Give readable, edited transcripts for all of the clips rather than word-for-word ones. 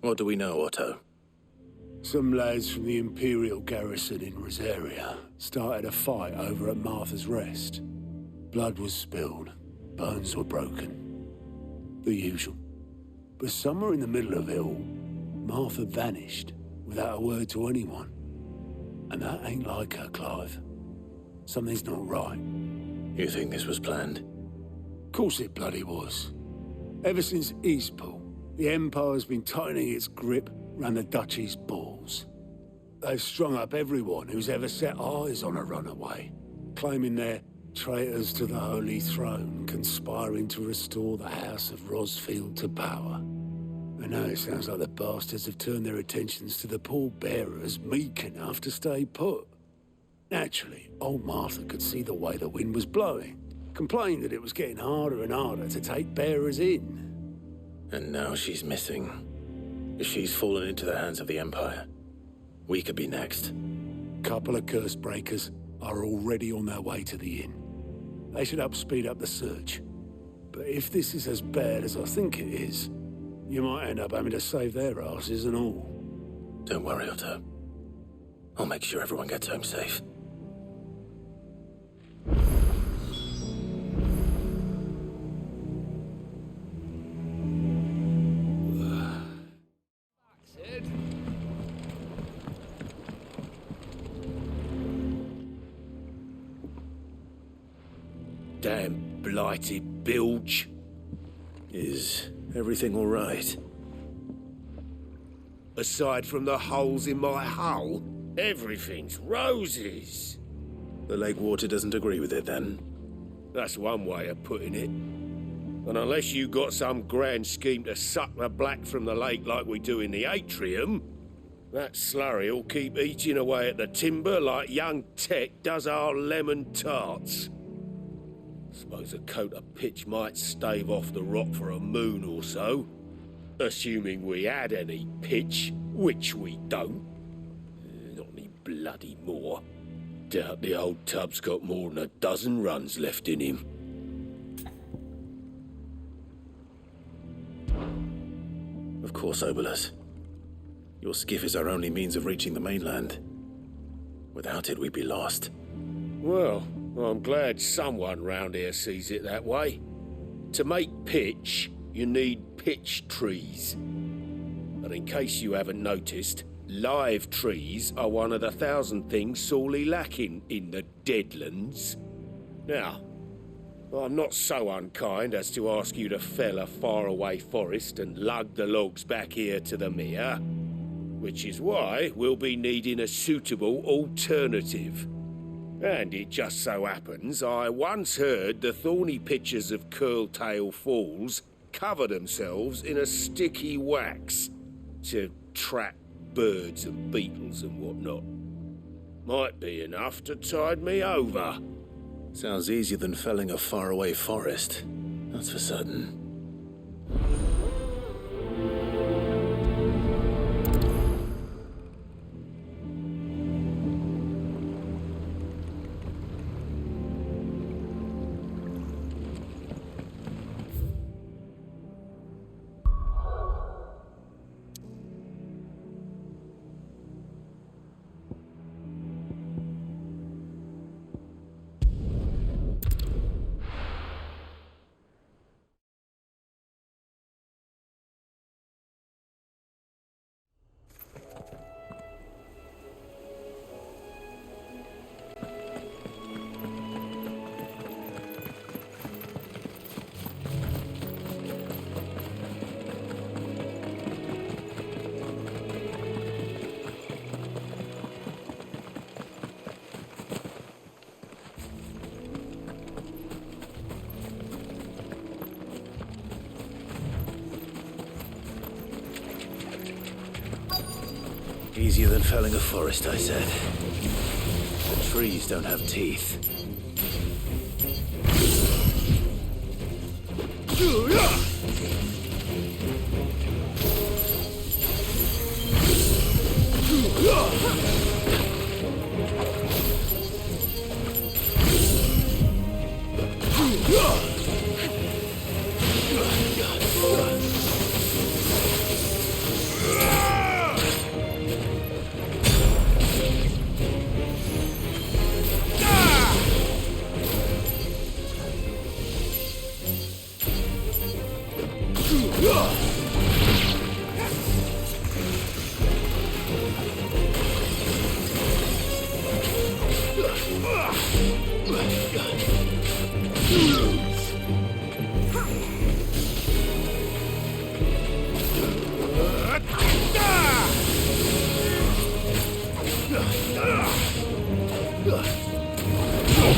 What do we know, Otto? Some lads from the Imperial garrison in Rosaria started a fight over at Martha's Rest. Blood was spilled, bones were broken. The usual. But somewhere in the middle of it all, Martha vanished without a word to anyone. And that ain't like her, Clive. Something's not right. You think this was planned? Course it bloody was. Ever since Eastpool, the Empire's been tightening its grip round the Duchy's balls. They've strung up everyone who's ever set eyes on a runaway, claiming they're traitors to the Holy Throne, conspiring to restore the House of Rosfield to power. And now it sounds like the bastards have turned their attentions to the pallbearers meek enough to stay put. Naturally, old Martha could see the way the wind was blowing, complained that it was getting harder and harder to take bearers in. And now she's missing. If she's fallen into the hands of the Empire, we could be next. Couple of curse breakers are already on their way to the inn. They should help speed up the search. But if this is as bad as I think it is, you might end up having to save their asses and all. Don't worry, Otto. I'll make sure everyone gets home safe. Damn blighted bilge. Is everything all right? Aside from the holes in my hull, everything's roses. The lake water doesn't agree with it, then? That's one way of putting it. And unless you got some grand scheme to suck the black from the lake like we do in the atrium, that slurry'll keep eating away at the timber like young Tech does our lemon tarts. Suppose a coat of pitch might stave off the rock for a moon or so. Assuming we had any pitch, which we don't. Not any bloody more. Doubt the old tub's got more than a dozen runs left in him. Of course, Obolus. Your skiff is our only means of reaching the mainland. Without it, we'd be lost. Well, I'm glad someone round here sees it that way. To make pitch, you need pitch trees. But in case you haven't noticed, live trees are one of the 1,000 things sorely lacking in the Deadlands. Now, I'm not so unkind as to ask you to fell a faraway forest and lug the logs back here to the mere, which is why we'll be needing a suitable alternative. And it just so happens I once heard the thorny pitchers of Curltail Falls cover themselves in a sticky wax to trap birds and beetles and whatnot. Might be enough to tide me over. Sounds easier than felling a faraway forest. That's for certain. Easier than felling a forest, I said. The trees don't have teeth.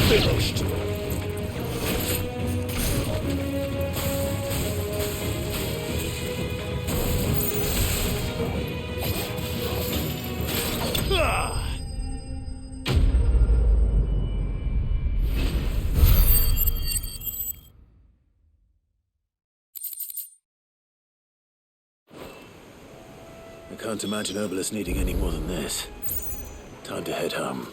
Finished. I can't imagine Obelisk needing any more than this. Time to head home.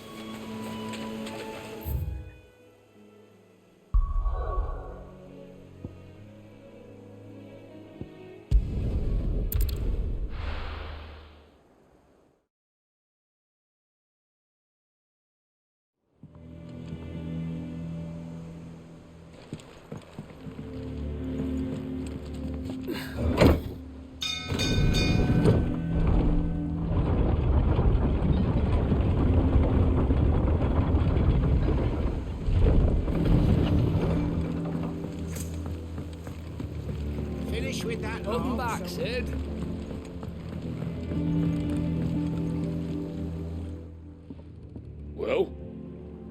With that. Welcome back, Sid. Well,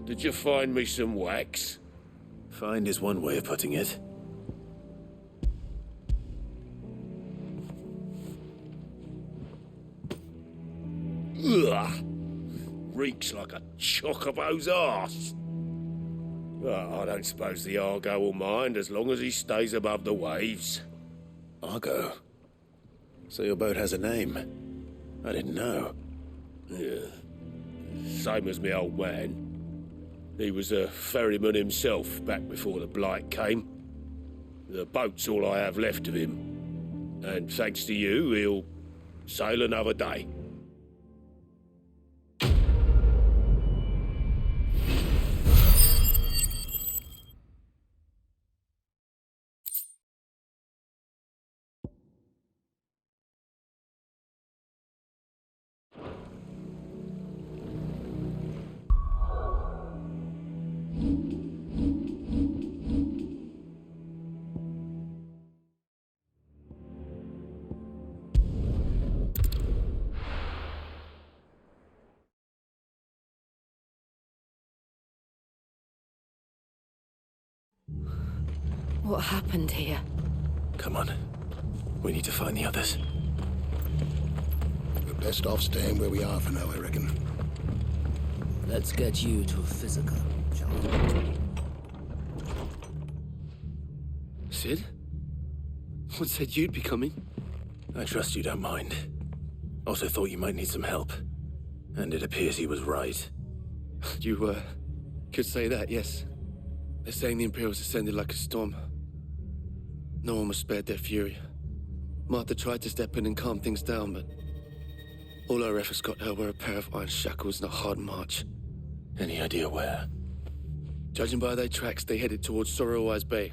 did you find me some wax? Find is one way of putting it. Ugh. Reeks like a chocobo's arse. Well, I don't suppose the Argo will mind as long as he stays above the waves. Argo? So your boat has a name? I didn't know. Yeah. Same as me old man. He was a ferryman himself back before the Blight came. The boat's all I have left of him. And thanks to you, he'll sail another day. What happened here? Come on. We need to find the others. We're best off staying where we are for now, I reckon. Let's get you to physical, shall we? Sid? What said you'd be coming? I trust you don't mind. Also thought you might need some help. And it appears he was right. You, could say that, yes. They're saying the Imperials ascended like a storm. No one was spared their fury. Martha tried to step in and calm things down, but all our efforts got her were a pair of iron shackles and a hard march. Any idea where? Judging by their tracks, they headed towards Sorrowwise Bay.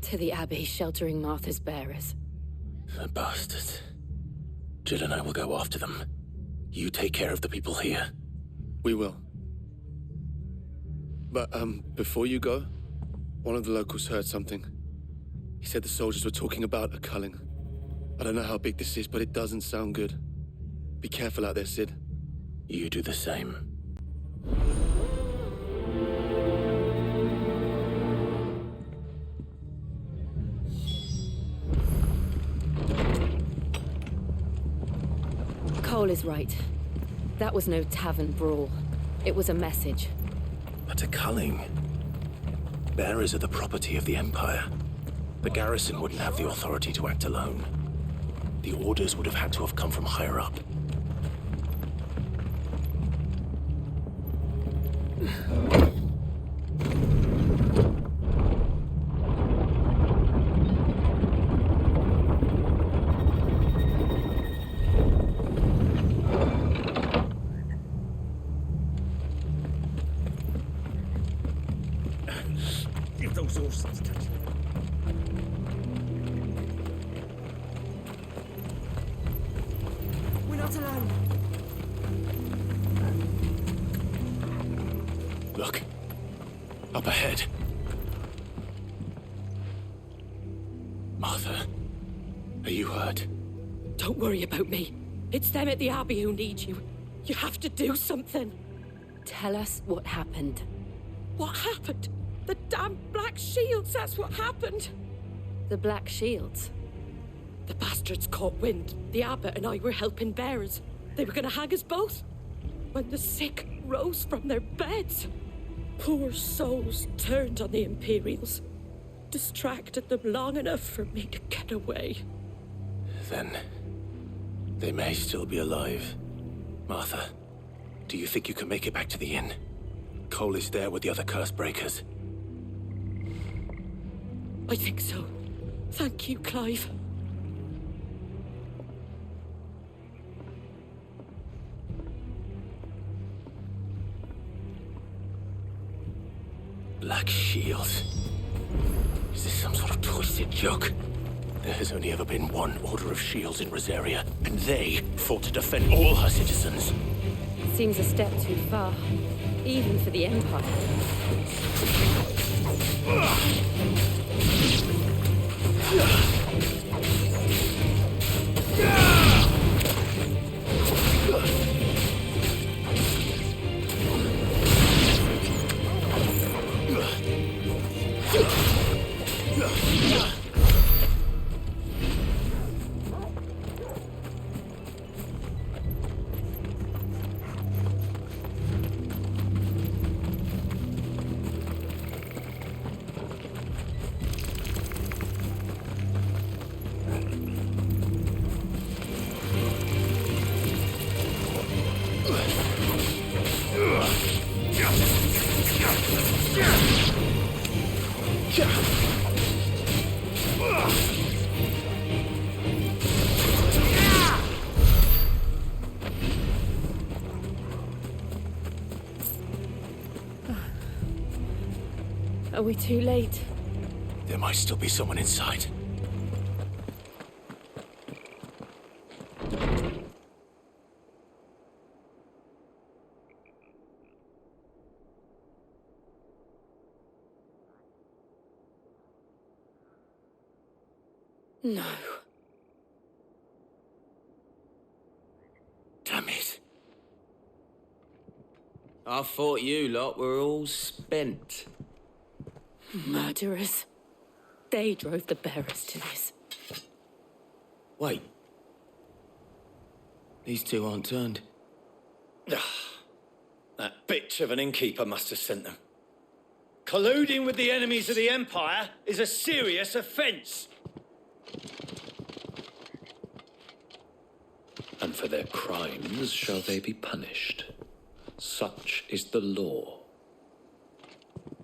To the Abbey sheltering Martha's bearers. The bastards. Jill and I will go after them. You take care of the people here. We will. But, before you go, one of the locals heard something. He said the soldiers were talking about a culling. I don't know how big this is, but it doesn't sound good. Be careful out there, Sid. You do the same. Cole is right. That was no tavern brawl. It was a message. But a culling. Bearers are the property of the Empire. The garrison wouldn't have the authority to act alone. The orders would have had to have come from higher up. If those horses touch not alone. Look. Up ahead. Martha, are you hurt? Don't worry about me. It's them at the Abbey who need you. You have to do something. Tell us what happened. What happened? The damn Black Shields, that's what happened. The Black Shields? The bastards caught wind. The abbot and I were helping bearers. They were gonna hang us both. When the sick rose from their beds, poor souls turned on the Imperials. Distracted them long enough for me to get away. Then they may still be alive. Martha, do you think you can make it back to the inn? Cole is there with the other curse breakers. I think so. Thank you, Clive. Black Shields. Is this some sort of twisted joke? There has only ever been one Order of Shields in Rosaria, and they fought to defend all her citizens. Seems a step too far, even for the Empire. Are we too late? There might still be someone inside. No. Damn it. I thought you lot were all spent. Murderers. They drove the bearers to this. Wait. These two aren't turned. That bitch of an innkeeper must have sent them. Colluding with the enemies of the Empire is a serious offence. And for their crimes shall they be punished. Such is the law.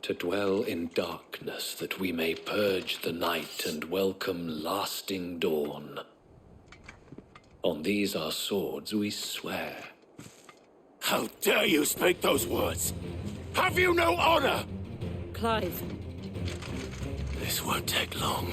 To dwell in darkness that we may purge the night and welcome lasting dawn. On these our swords we swear. How dare you speak those words? Have you no honor? Clive. This won't take long.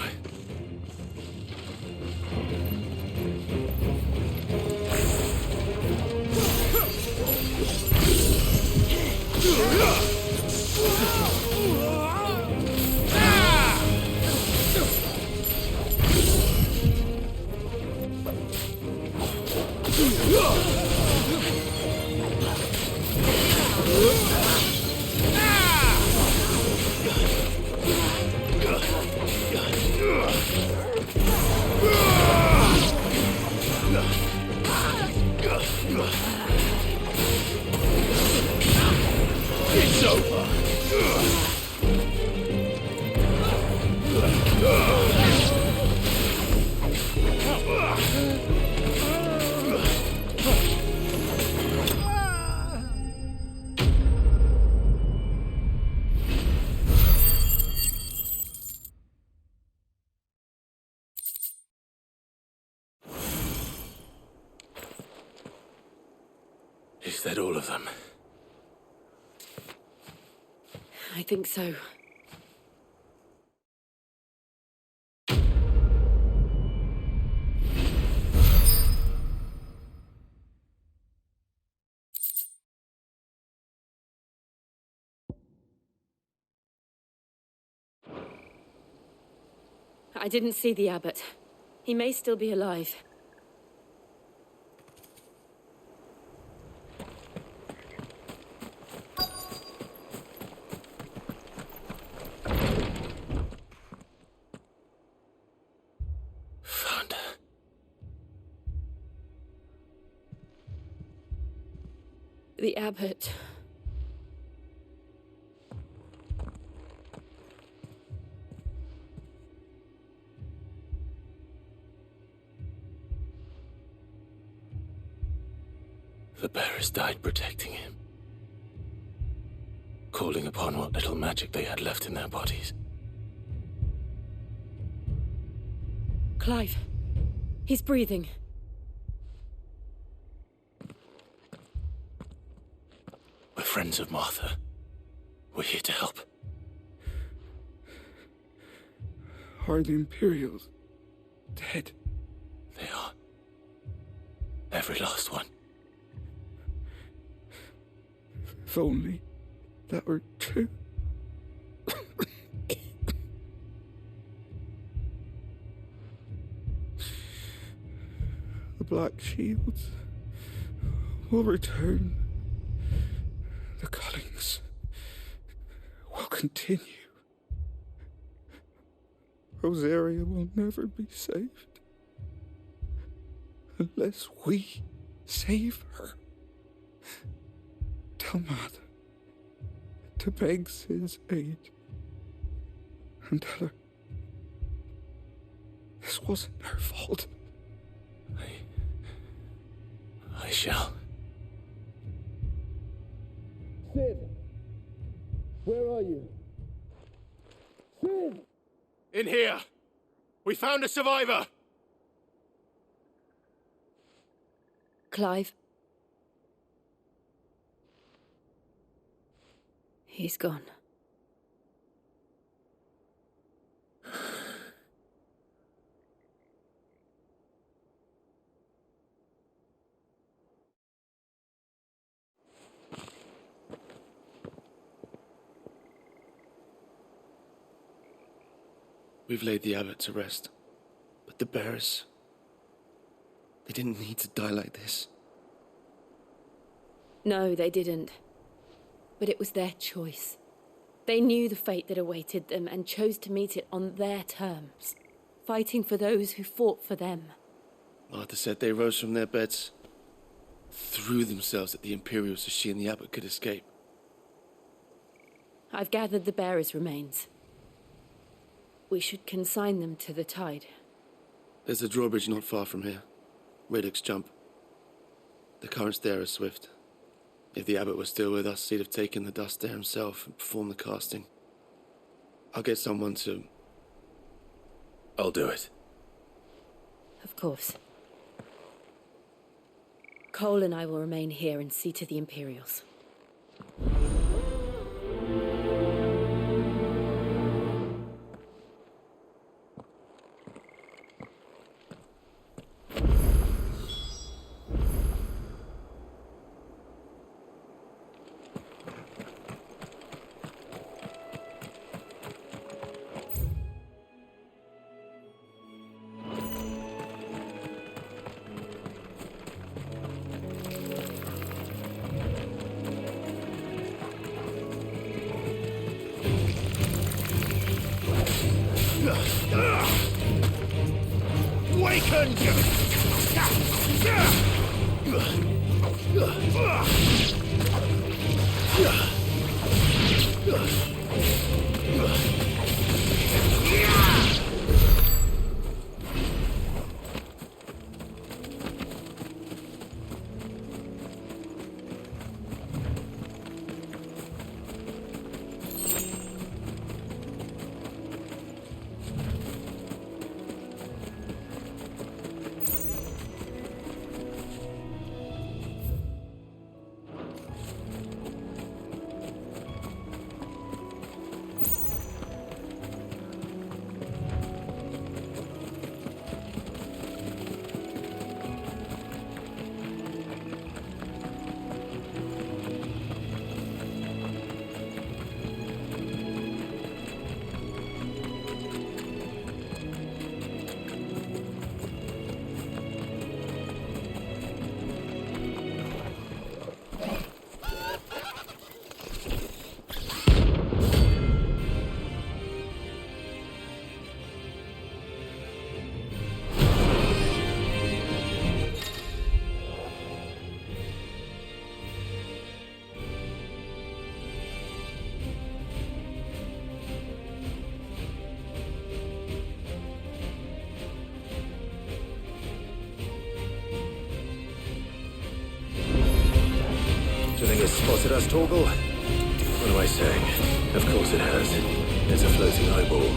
It's over. Is that all of them? I think so. I didn't see the abbot. He may still be alive. Found her. The abbot. The bearers died protecting him, calling upon what little magic they had left in their bodies. Clive. He's breathing. We're friends of Martha. We're here to help. Are the Imperials dead? They are. Every last one. If only that were true. The Black Shields will return. The cullings will continue. Rosaria will never be saved unless we save her. Tell Mother to beg his aid and tell her this wasn't her fault. I shall. Sid! Where are you? Sid! In here! We found a survivor! Clive. He's gone. We've laid the abbot to rest. But the bearers... they didn't need to die like this. No, they didn't. But it was their choice. They knew the fate that awaited them and chose to meet it on their terms, fighting for those who fought for them. Martha said they rose from their beds, threw themselves at the Imperials so she and the abbot could escape. I've gathered the bearers' remains. We should consign them to the tide. There's a drawbridge not far from here. Radix Jump. The currents there are swift. If the abbot was still with us, he'd have taken the dust there himself and performed the casting. I'll get someone to... I'll do it. Of course. Cole and I will remain here and see to the Imperials. has spotted us, Torgal. What am I saying? Of course it has. It's a floating eyeball.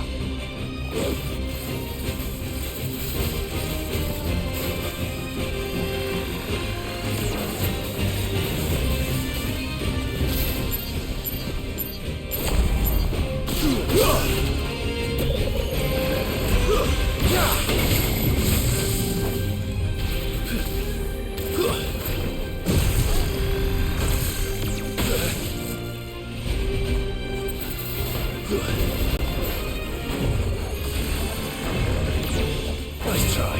Nice try.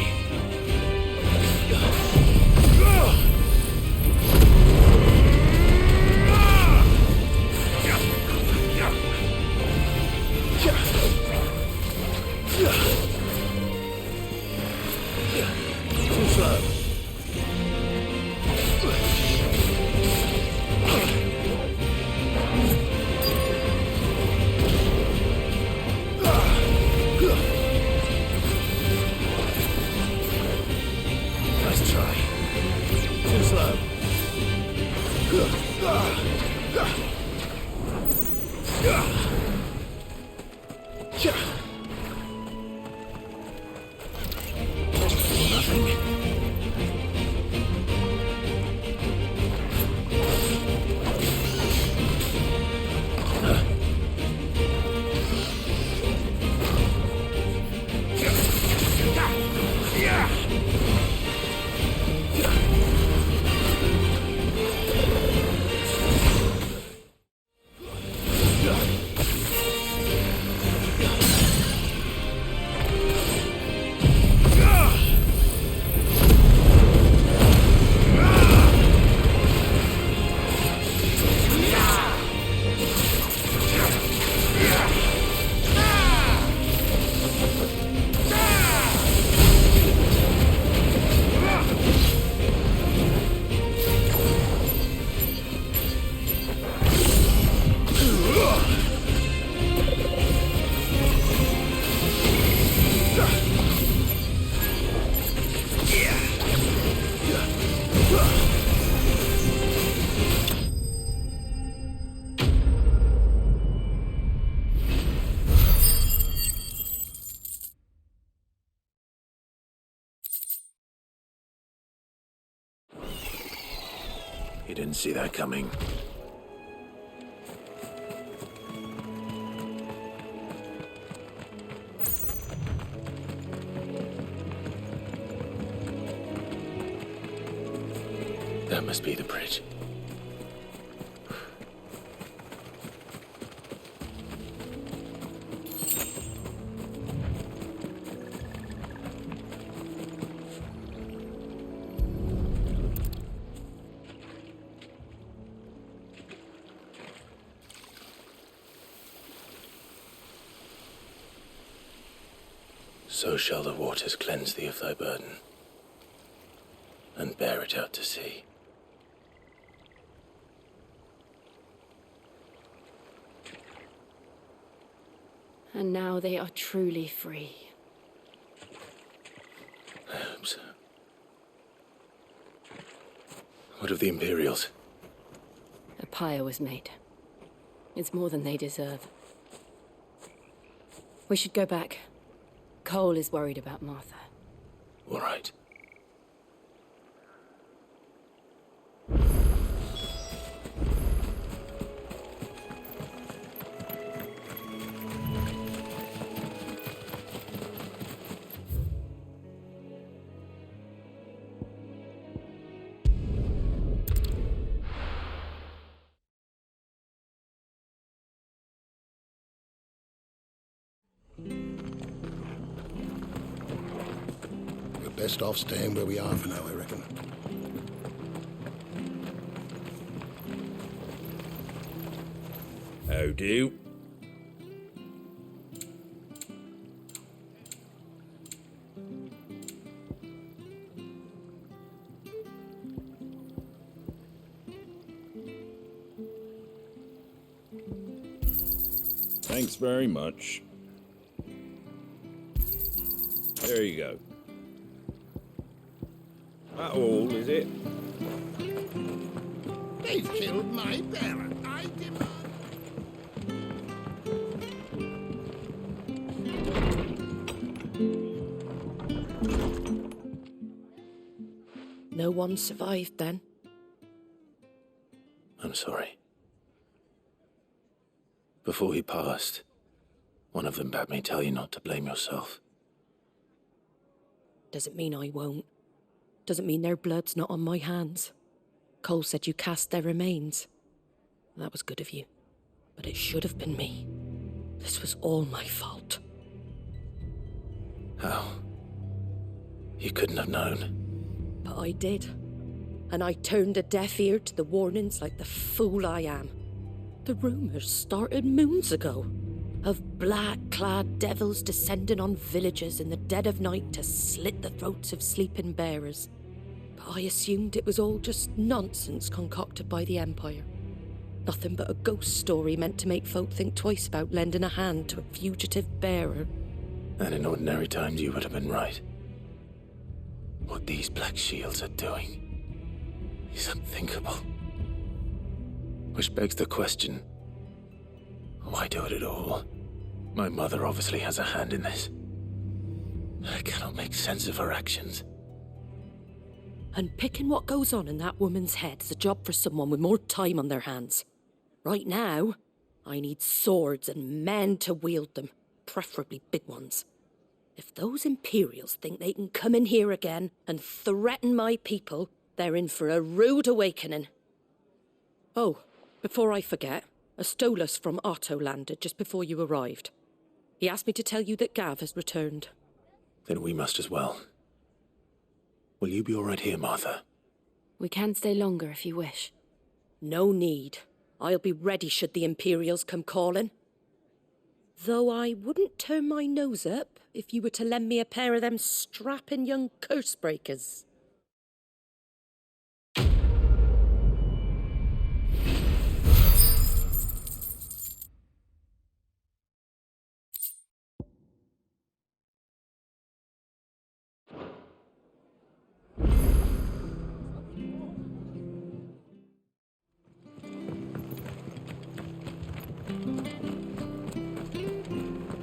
Too slow. Nice try. Too slow. Nothing. You didn't see that coming. That must be the bridge. So shall the waters cleanse thee of thy burden, and bear it out to sea. And now they are truly free. I hope so. What of the Imperials? A pyre was made. It's more than they deserve. We should go back. Cole is worried about Martha. All right. Best off staying where we are for now, I reckon. How do? Thanks very much. There you go. That all, is it? They've killed my parent. I demand... No one survived then? I'm sorry. Before he passed, one of them bade me tell you not to blame yourself. Doesn't mean I won't. Doesn't mean their blood's not on my hands. Cole said you cast their remains. That was good of you. But it should have been me. This was all my fault. How? You couldn't have known. But I did. And I turned a deaf ear to the warnings like the fool I am. The rumours started moons ago. Of black-clad devils descending on villages in the dead of night to slit the throats of sleeping bearers. But I assumed it was all just nonsense concocted by the Empire. Nothing but a ghost story meant to make folk think twice about lending a hand to a fugitive bearer. And in ordinary times you would have been right. What these Black Shields are doing is unthinkable. Which begs the question, why do it at all? My mother obviously has a hand in this. I cannot make sense of her actions. And picking what goes on in that woman's head is a job for someone with more time on their hands. Right now, I need swords and men to wield them, preferably big ones. If those Imperials think they can come in here again and threaten my people, they're in for a rude awakening. Oh, before I forget, a Stolas from Otto landed just before you arrived. He asked me to tell you that Gav has returned. Then we must as well. Will you be all right here, Martha? We can stay longer if you wish. No need. I'll be ready should the Imperials come calling. Though I wouldn't turn my nose up if you were to lend me a pair of them strapping young curse-breakers.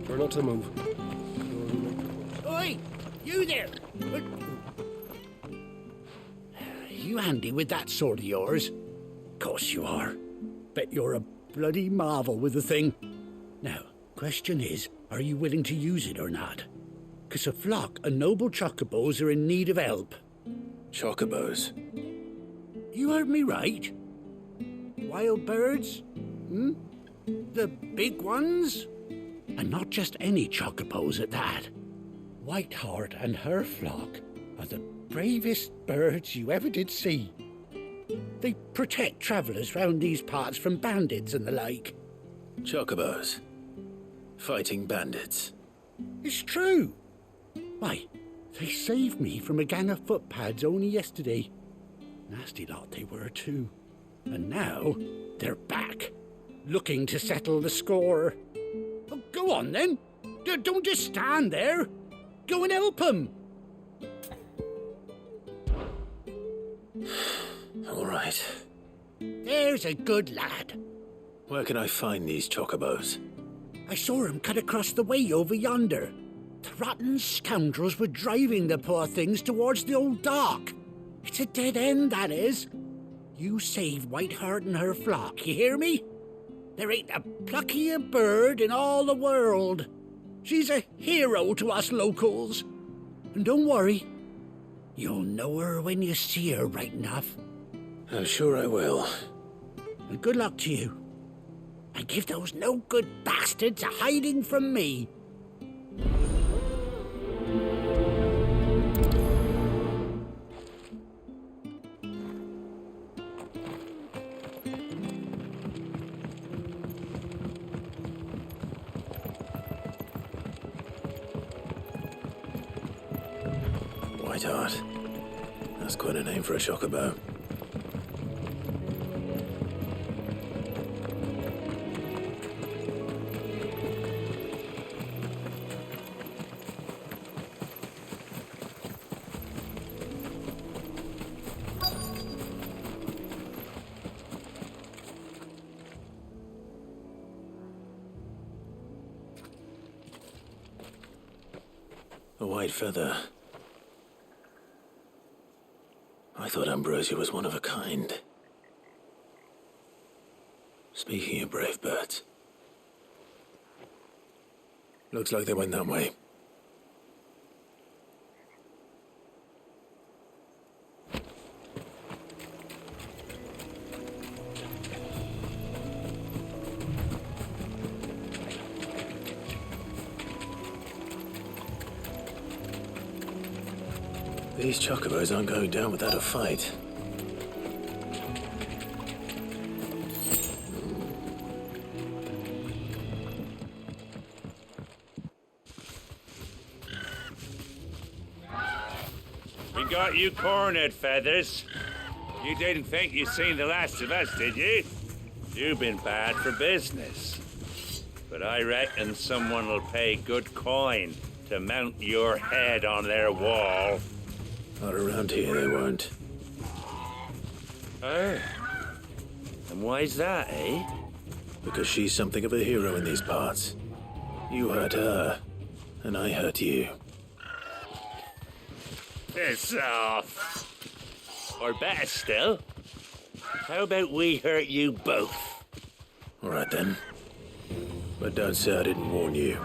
Try not to move. Oi! You there! You handy with that sword of yours? Course you are. Bet you're a bloody marvel with the thing. Now, question is, are you willing to use it or not? 'Cause a flock of noble chocobos are in need of help. Chocobos? You heard me right. Wild birds? Hmm? The big ones? And not just any chocobos at that. Whiteheart and her flock are the bravest birds you ever did see. They protect travellers round these parts from bandits and the like. Chocobos? Fighting bandits? It's true. Why, they saved me from a gang of footpads only yesterday. Nasty lot they were too. And now they're back, looking to settle the score. Oh, go on then. Don't just stand there. Go and help them. All right. There's a good lad. Where can I find these chocobos? I saw him cut across the way over yonder. The rotten scoundrels were driving the poor things towards the old dock. It's a dead end, that is. You save Whiteheart and her flock, you hear me? There ain't a pluckier bird in all the world. She's a hero to us locals. And don't worry, you'll know her when you see her right enough. I'm sure I will. And good luck to you. And give those no-good bastards a hiding from me. Whiteheart. That's quite a name for a chocobo. white feather. I thought Ambrosia was one of a kind. Speaking of brave birds, looks like they went that way. These chocobos aren't going down without a fight. We got you cornered, Feathers. You didn't think you'd seen the last of us, did you? You've been bad for business. But I reckon someone will pay good coin to mount your head on their wall. Not around here, they won't. Oh. And why's that, eh? Because she's something of a hero in these parts. You hurt her, and I hurt you. Piss off. Or better still, how about we hurt you both? All right then. But don't say I didn't warn you.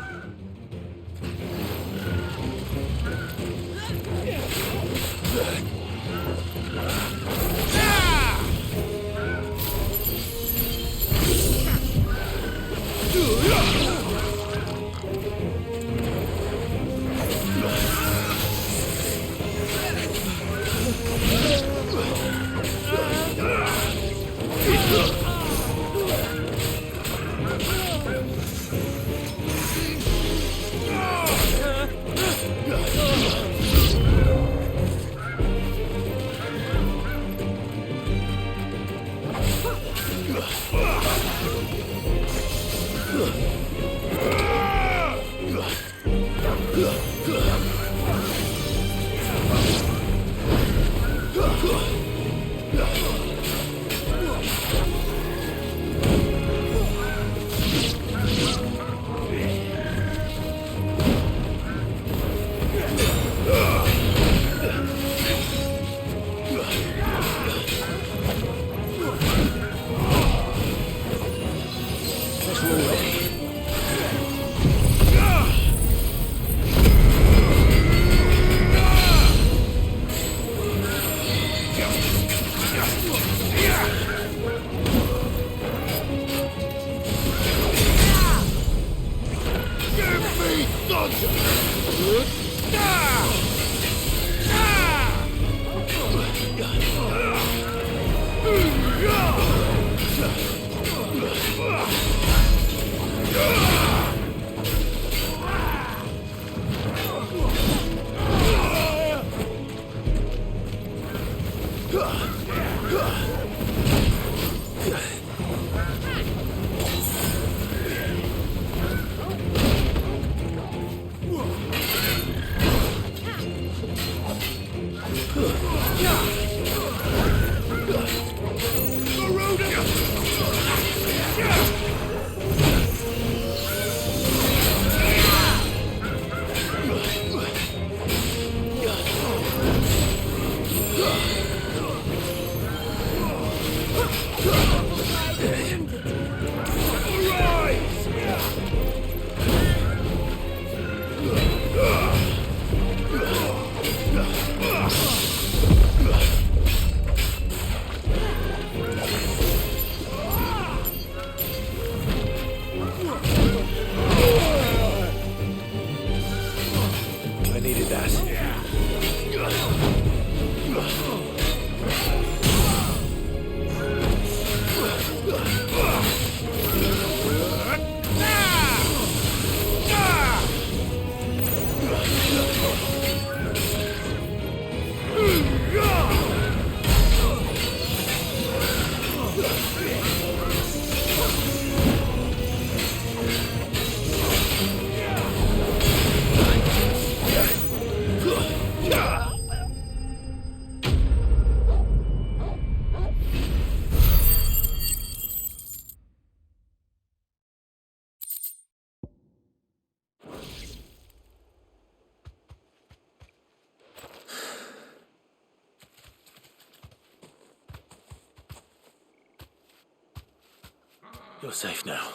You're safe now.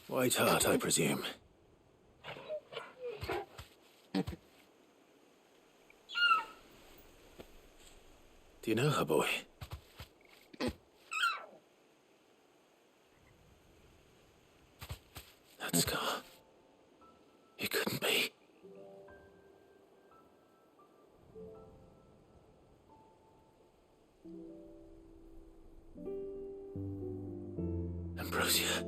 White Heart, I presume. Do you know her, boy? That scar. It couldn't be. Ambrosia.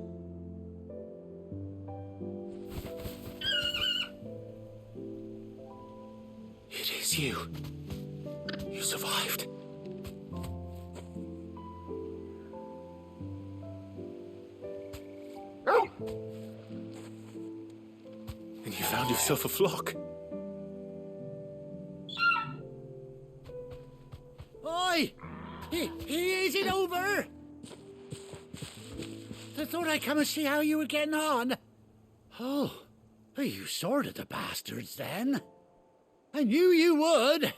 It is you. You survived. And you found yourself a flock. Oi! Is it over? I thought I'd come and see how you were getting on. Oh, well, you sorted the bastards then. I knew you would.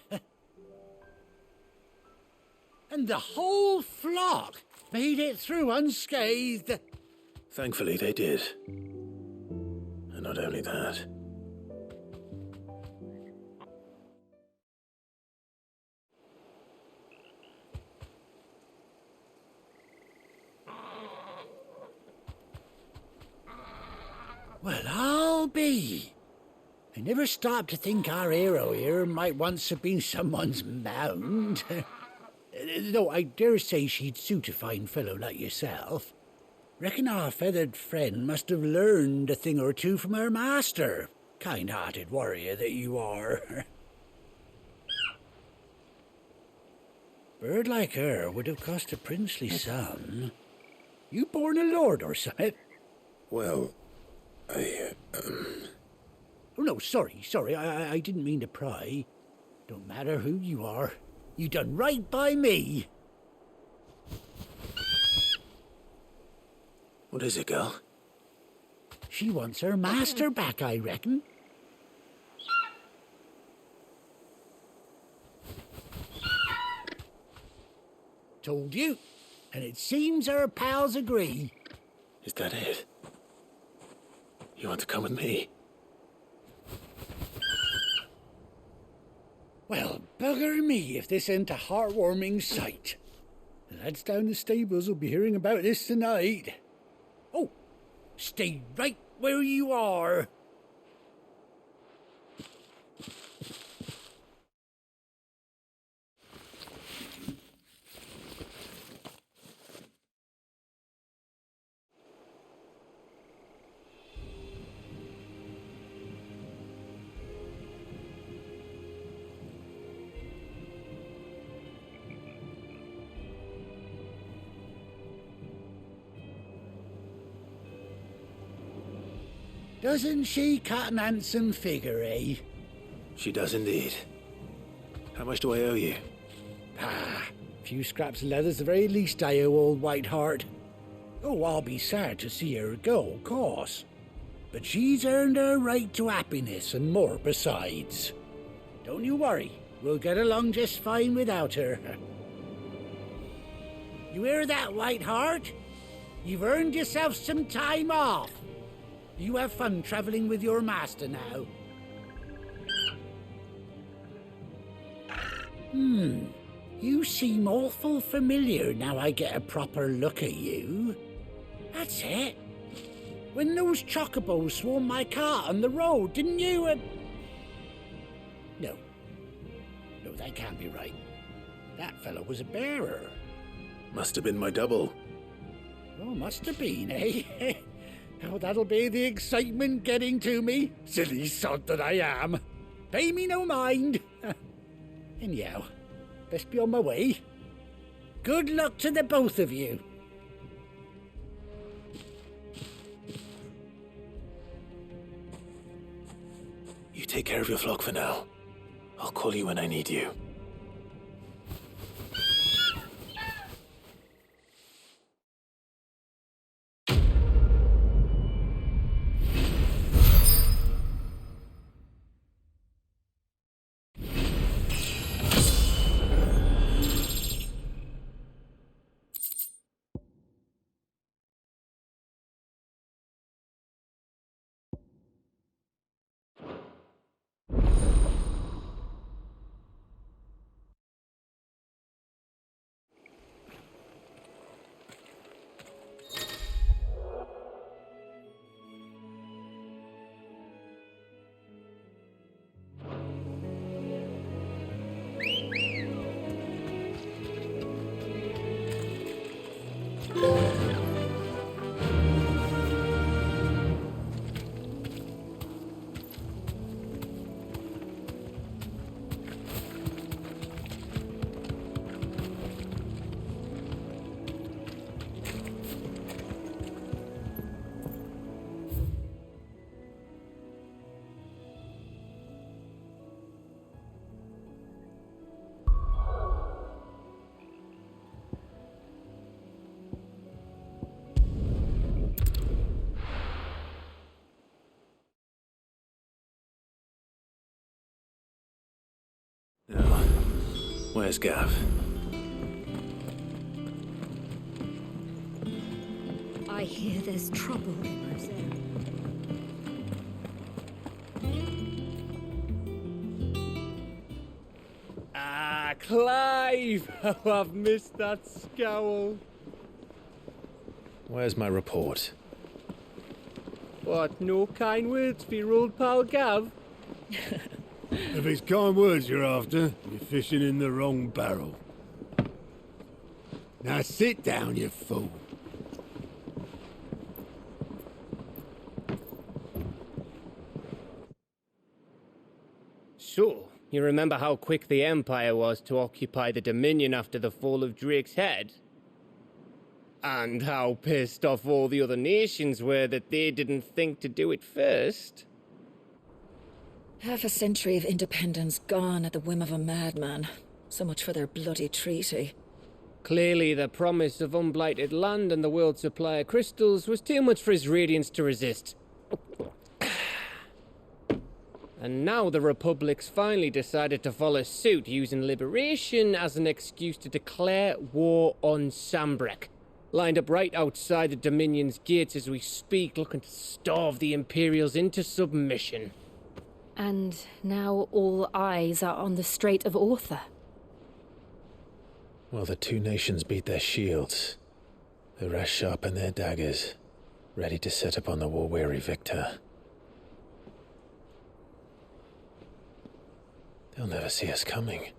And the whole flock made it through unscathed. Thankfully, they did. And not only that. Well, I'll be. I never stopped to think our hero here might once have been someone's mount. Though I dare say she'd suit a fine fellow like yourself. Reckon our feathered friend must have learned a thing or two from her master. Kind-hearted warrior that you are. Bird like her would have cost a princely sum. You born a lord or something? Well, Oh, no, sorry. I didn't mean to pry. Don't matter who you are. You done right by me. What is it, girl? She wants her master back, I reckon. Told you. And it seems her pals agree. Is that it? You want to come with me? Well, bugger me if this ain't a heartwarming sight. The lads down the stables will be hearing about this tonight. Oh, stay right where you are. Doesn't she cut an handsome figure, eh? She does indeed. How much do I owe you? Ah, a few scraps of leather's the very least I owe old Whiteheart. Oh, I'll be sad to see her go, of course. But she's earned her right to happiness and more besides. Don't you worry, we'll get along just fine without her. You hear that, Whiteheart? You've earned yourself some time off. You have fun traveling with your master now. You seem awful familiar now I get a proper look at you. That's it. When those chocobos swarmed my cart on the road, didn't you? No, that can't be right. That fellow was a bearer. Must have been my double. Oh, must have been, eh? Oh, that'll be the excitement getting to me. Silly sod that I am. Pay me no mind. Anyhow, best be on my way. Good luck to the both of you. You take care of your flock for now. I'll call you when I need you. Where's Gav? I hear there's trouble in Roselle. Ah, Clive! Oh, I've missed that scowl. Where's my report? What, no kind words for your old pal Gav? If it's kind words you're after, you're fishing in the wrong barrel. Now sit down, you fool. So, you remember how quick the Empire was to occupy the Dominion after the fall of Drake's head? And how pissed off all the other nations were that they didn't think to do it first? Half a century of independence gone at the whim of a madman. So much for their bloody treaty. Clearly, the promise of unblighted land and the world's supply of crystals was too much for his radiance to resist. And now the Republic's finally decided to follow suit, using liberation as an excuse to declare war on Sambrek. Lined up right outside the Dominion's gates as we speak, looking to starve the Imperials into submission. And now all eyes are on the Strait of Author. Well, the two nations beat their shields. The rest sharpen their daggers, ready to set upon the war-weary victor. They'll never see us coming.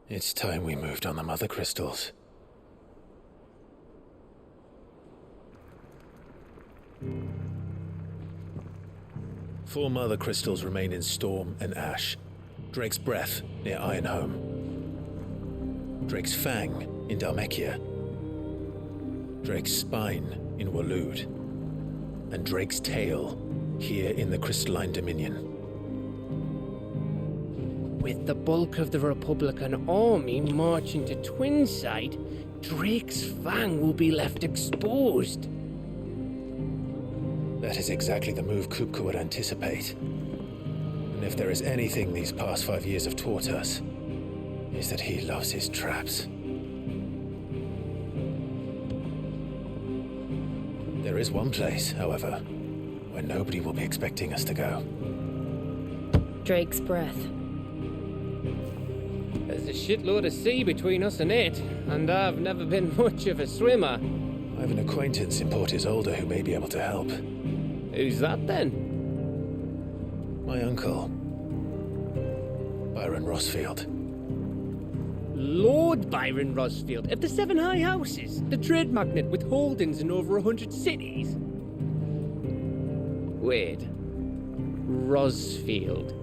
It's time we moved on the Mother Crystals. Four Mother Crystals remain in Storm and Ash. Drake's Breath near Ironhome. Drake's Fang in Dhalmekia. Drake's Spine in Waloed. And Drake's Tail here in the Crystalline Dominion. With the bulk of the Republican army marching to Twinside, Drake's Fang will be left exposed. That is exactly the move Kupka would anticipate. And if there is anything these past 5 years have taught us, is that he loves his traps. There is one place, however, where nobody will be expecting us to go. Drake's Breath. There's a shitload of sea between us and it, and I've never been much of a swimmer. I have an acquaintance in Port Isolde who may be able to help. Who's that then? My uncle, Byron Rosfield. Lord Byron Rosfield of the Seven High Houses, the trade magnate with holdings in over 100 cities. Wait, Rosfield.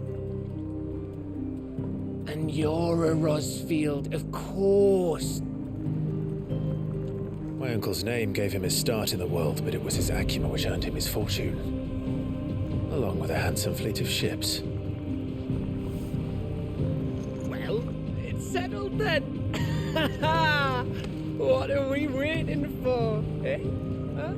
And you're a Rosfield, of course. My uncle's name gave him his start in the world, but it was his acumen which earned him his fortune, along with a handsome fleet of ships. Well, it's settled then. What are we waiting for, eh? Huh?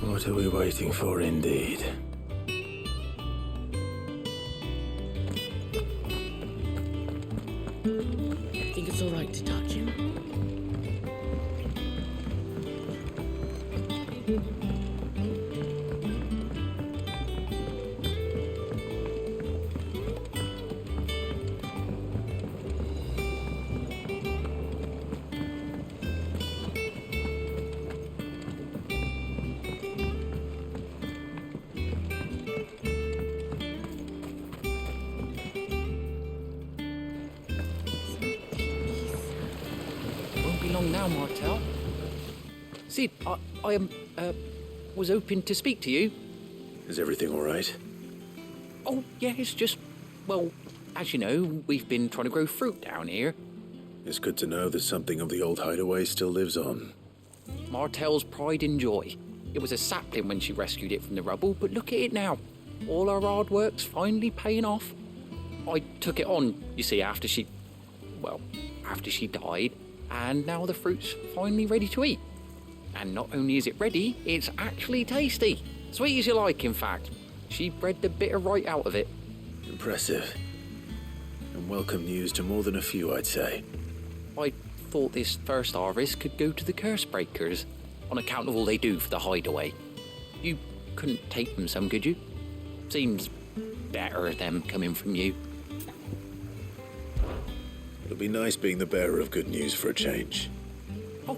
What are we waiting for, indeed? Think it's all right to touch him? along now, Martel. Sid, I was hoping to speak to you. Is everything all right? Oh, yeah, it's just, well, as you know, we've been trying to grow fruit down here. It's good to know that something of the old hideaway still lives on. Martel's pride and joy. It was a sapling when she rescued it from the rubble, but look at it now. All our hard work's finally paying off. I took it on, you see, after she died, and now the fruit's finally ready to eat. And not only is it ready, it's actually tasty. Sweet as you like, in fact. She bred the bitter right out of it. Impressive. And welcome news to more than a few, I'd say. I thought this first harvest could go to the curse breakers, on account of all they do for the hideaway. You couldn't take them some, could you? Seems better them coming from you. It'll be nice being the bearer of good news for a change. Oh,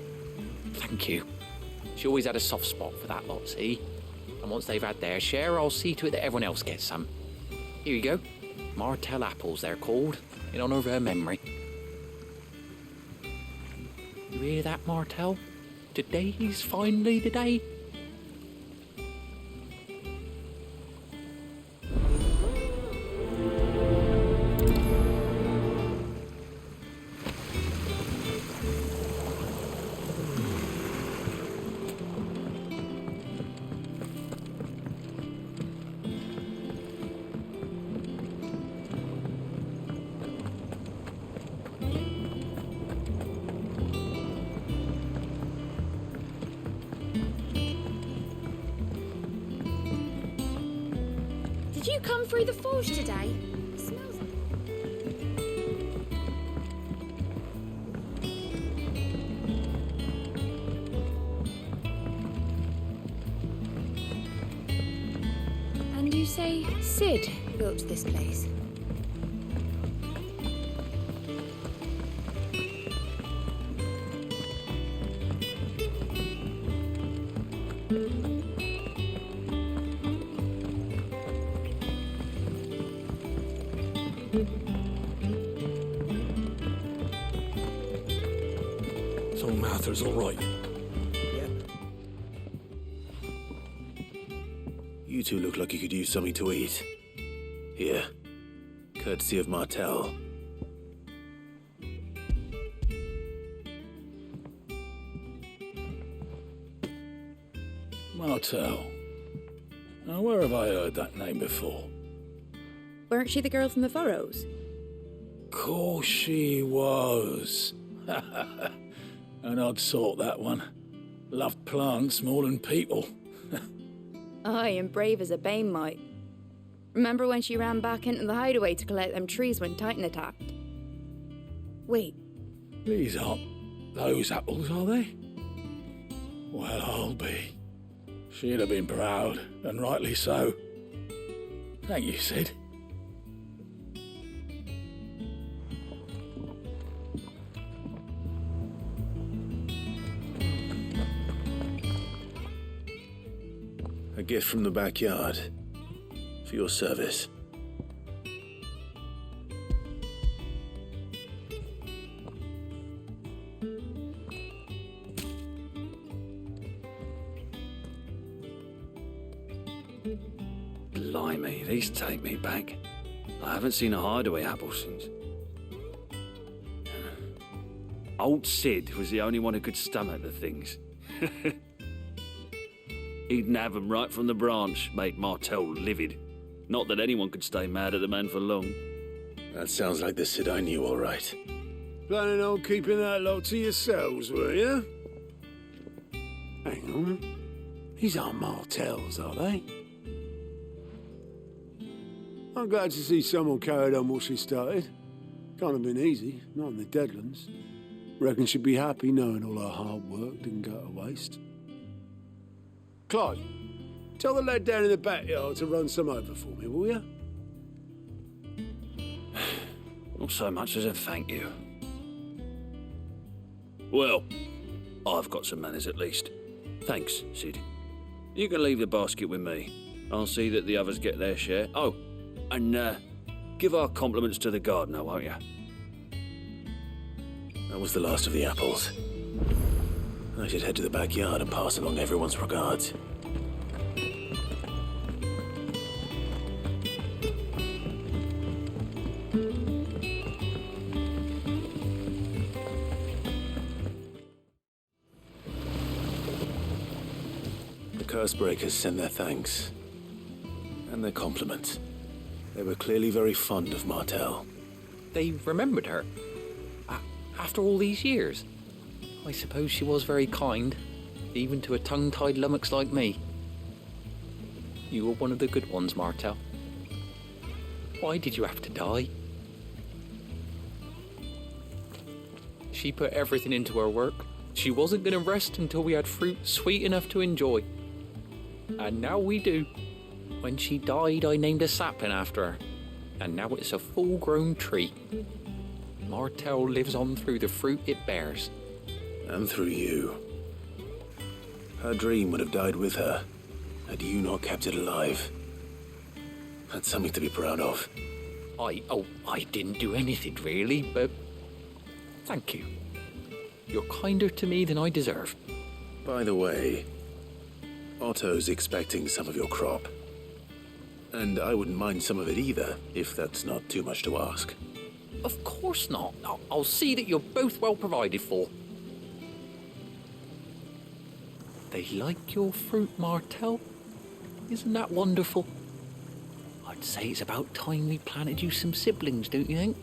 thank you. She always had a soft spot for that lot, see? And once they've had their share, I'll see to it that everyone else gets some. Here you go. Martel apples, they're called, in honour of her memory. You hear that, Martel? Today's finally the day. Did you come through the forge today? It smells And you say Sid built this place? So Mather's all right. You two look like you could use something to eat. Here, courtesy of Martel. Martel. Now, where have I heard that name before? Weren't she the girl from the Furrows? Course she was. An odd sort, that one. Loved plants more than people. Aye, and brave as a bane might. Remember when she ran back into the hideaway to collect them trees when Titan attacked? Wait. These aren't those apples, are they? Well, I'll be. She'd have been proud, and rightly so. Thank you, Sid. A gift from the backyard. For your service. Blimey, these take me back. I haven't seen a hideaway apple since. Old Sid was the only one who could stomach the things. He'd nab 'em right from the branch, make Martel livid. Not that anyone could stay mad at the man for long. That sounds like the Sid I knew, all right. Planning on keeping that lot to yourselves, were you? Hang on. These aren't Martels, are they? I'm glad to see someone carried on what she started. Can't have been easy, not in the Deadlands. Reckon she'd be happy knowing all her hard work didn't go to waste. Clyde, tell the lad down in the backyard to run some over for me, will you? Not so much as a thank you. Well, I've got some manners at least. Thanks, Sid. You can leave the basket with me. I'll see that the others get their share. Oh, and give our compliments to the gardener, won't you? That was the last of the apples. I should head to the backyard and pass along everyone's regards. The Cursebreakers sent their thanks. And their compliments. They were clearly very fond of Martel. They remembered her? After all these years? I suppose she was very kind, even to a tongue-tied lummox like me. You were one of the good ones, Martel. Why did you have to die? She put everything into her work. She wasn't going to rest until we had fruit sweet enough to enjoy. And now we do. When she died, I named a sapling after her. And now it's a full-grown tree. Martel lives on through the fruit it bears. And through you. Her dream would have died with her, had you not kept it alive. That's something to be proud of. I didn't do anything really, but thank you. You're kinder to me than I deserve. By the way, Otto's expecting some of your crop. And I wouldn't mind some of it either, if that's not too much to ask. Of course not. I'll see that you're both well provided for. They like your fruit, Martel. Isn't that wonderful? I'd say it's about time we planted you some siblings, don't you think?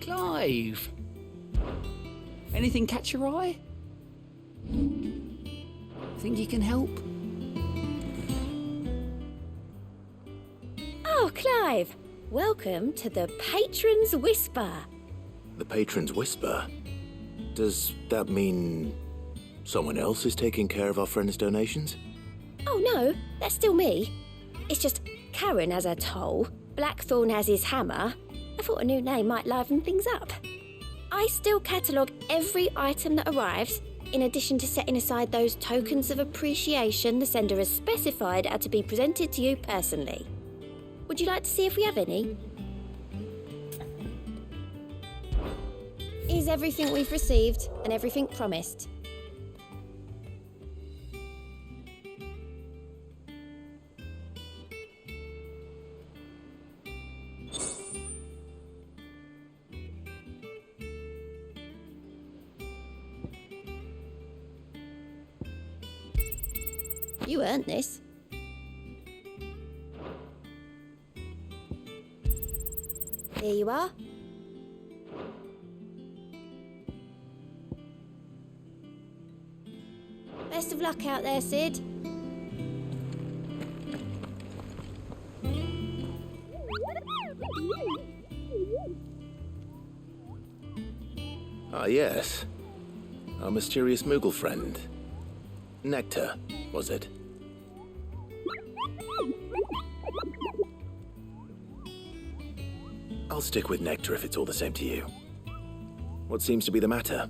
Clive! Anything catch your eye? Think you can help? Oh, Clive! Welcome to the Patron's Whisper. The Patron's Whisper? Does that mean someone else is taking care of our friend's donations? Oh no, that's still me. It's just Karen has her toll, Blackthorn has his hammer. I thought a new name might liven things up. I still catalogue every item that arrives, in addition to setting aside those tokens of appreciation the sender has specified are to be presented to you personally. Would you like to see if we have any? Here's everything we've received and everything promised. You earned this. Here you are. Best of luck out there, Sid. Ah, yes. Our mysterious Moogle friend. Nectar, was it? I'll stick with Nectar if it's all the same to you. What seems to be the matter?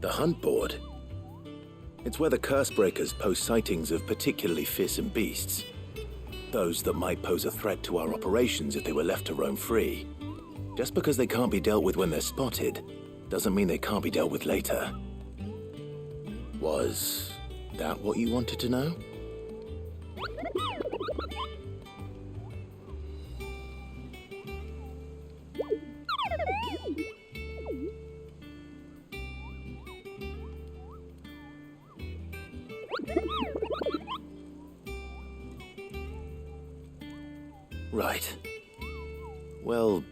The hunt board? It's where the Cursebreakers post sightings of particularly fearsome beasts. Those that might pose a threat to our operations if they were left to roam free. Just because they can't be dealt with when they're spotted, doesn't mean they can't be dealt with later. Was that what you wanted to know? Right. Well,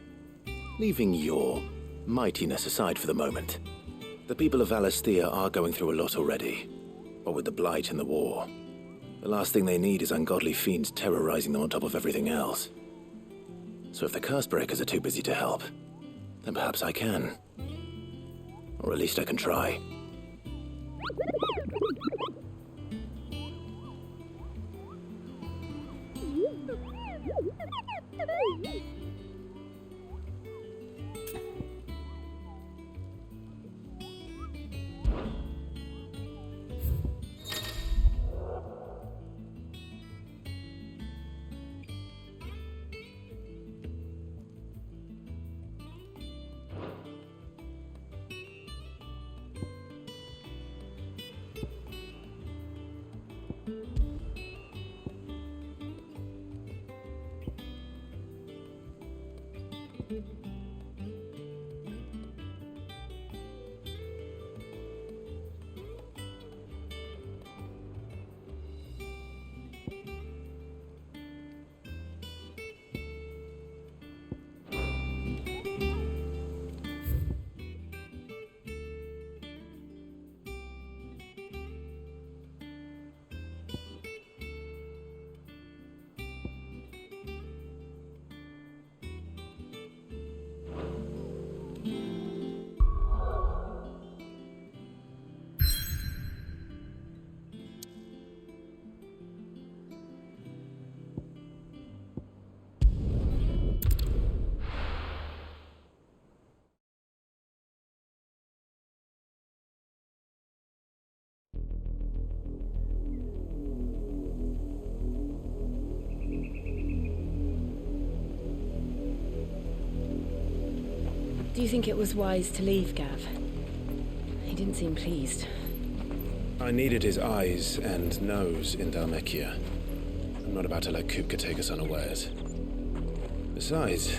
leaving your mightiness aside for the moment, the people of Valisthea are going through a lot already. What with the Blight and the war. The last thing they need is ungodly fiends terrorizing them on top of everything else. So if the Cursebreakers are too busy to help, then perhaps I can. Or at least I can try. Do you think it was wise to leave, Gav? He didn't seem pleased. I needed his eyes and nose in Dhalmekia. I'm not about to let Kupka take us unawares. Besides,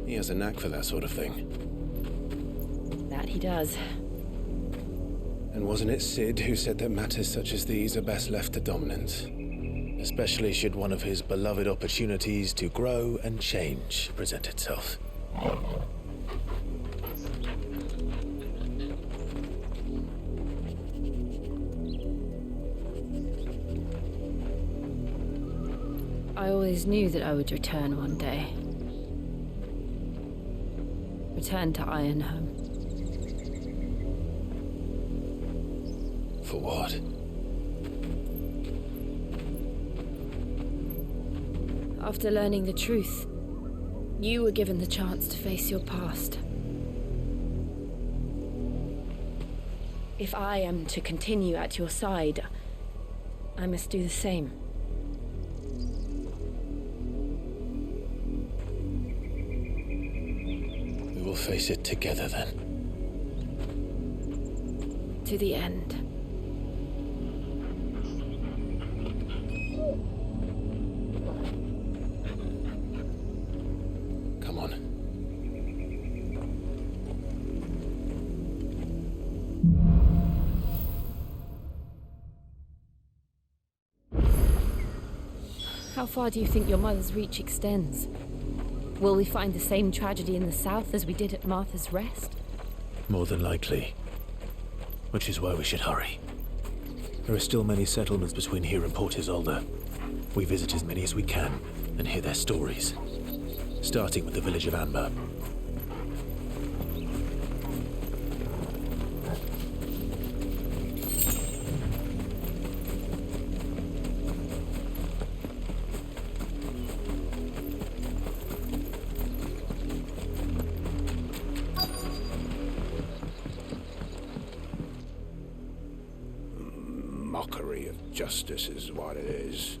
he has a knack for that sort of thing. That he does. And wasn't it Sid who said that matters such as these are best left to dominance? Especially should one of his beloved opportunities to grow and change present itself. I always knew that I would return one day. Return to Ironhome. For what? After learning the truth, you were given the chance to face your past. If I am to continue at your side, I must do the same. We will face it together then. To the end. Come on. How far do you think your mother's reach extends? Will we find the same tragedy in the south as we did at Martha's Rest? More than likely. Which is why we should hurry. There are still many settlements between here and Port Isolde. We visit as many as we can and hear their stories. Starting with the village of Amber. Mockery of justice is what it is.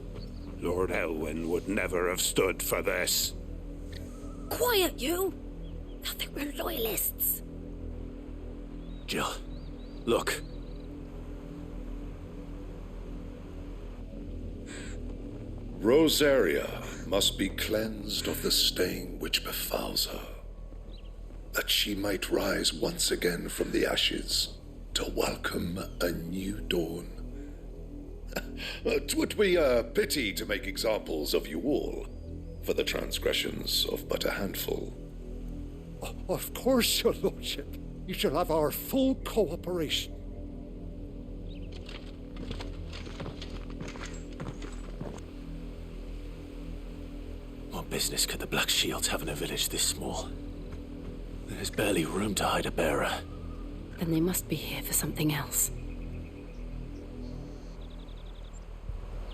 Lord Elwyn would never have stood for this. Quiet, you! I think we're loyalists. Jill, look. Rosaria must be cleansed of the stain which befouls her, that she might rise once again from the ashes to welcome a new dawn. 'Twould be a pity to make examples of you all, for the transgressions of but a handful. Of course, your lordship. You shall have our full cooperation. What business could the Black Shields have in a village this small? There's barely room to hide a bearer. Then they must be here for something else.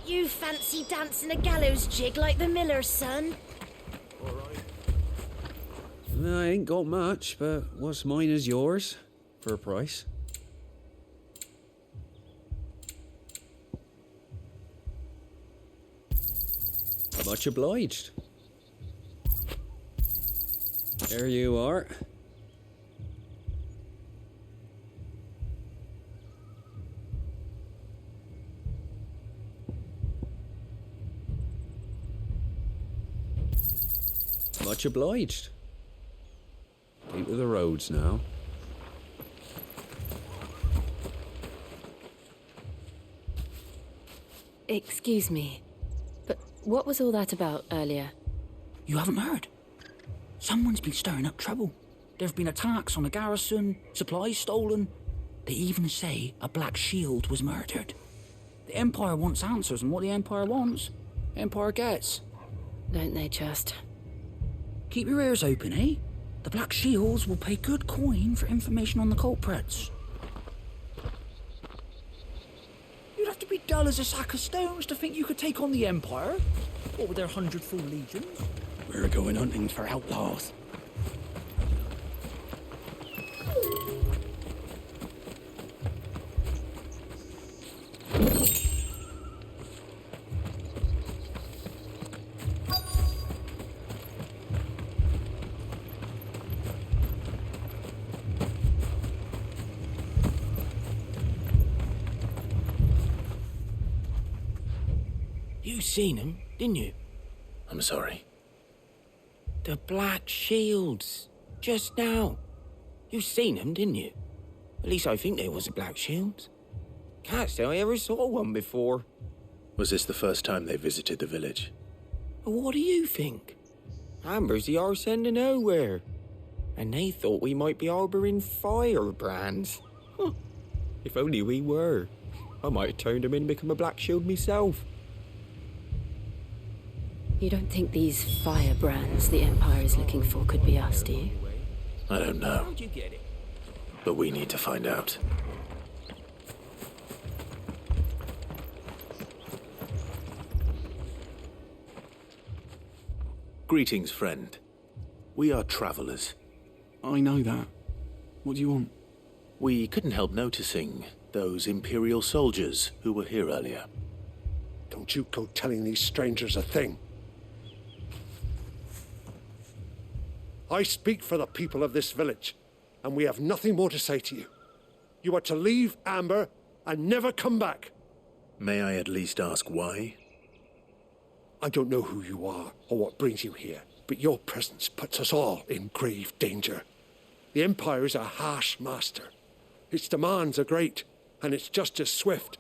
You fancy dancing a gallows jig like the miller's son? I ain't got much, but what's mine is yours, for a price. Much obliged. There you are. Much obliged. Keep to the roads now. Excuse me, but what was all that about earlier? You haven't heard? Someone's been stirring up trouble. There have been attacks on the garrison, supplies stolen. They even say a Black Shield was murdered. The Empire wants answers, and what the Empire wants, the Empire gets. Don't they just? Keep your ears open, eh? The Black Shields will pay good coin for information on the culprits. You'd have to be dull as a sack of stones to think you could take on the Empire. What with their 100 full legions? We're going hunting for outlaws. You seen him, didn't you? I'm sorry. The Black Shields. Just now. You seen them, didn't you? At least I think there was a Black Shield. Can't say I ever saw one before. Was this the first time they visited the village? What do you think? Amber's the arse end of nowhere. And they thought we might be harbouring firebrands. Huh. If only we were. I might have turned them in and become a Black Shield myself. You don't think these firebrands the Empire is looking for could be us, do you? I don't know. How'd you get it? But we need to find out. Greetings, friend. We are travelers. I know that. What do you want? We couldn't help noticing those Imperial soldiers who were here earlier. Don't you go telling these strangers a thing. I speak for the people of this village, and we have nothing more to say to you. You are to leave Amber and never come back. May I at least ask why? I don't know who you are or what brings you here, but your presence puts us all in grave danger. The Empire is a harsh master. Its demands are great, and its justice swift.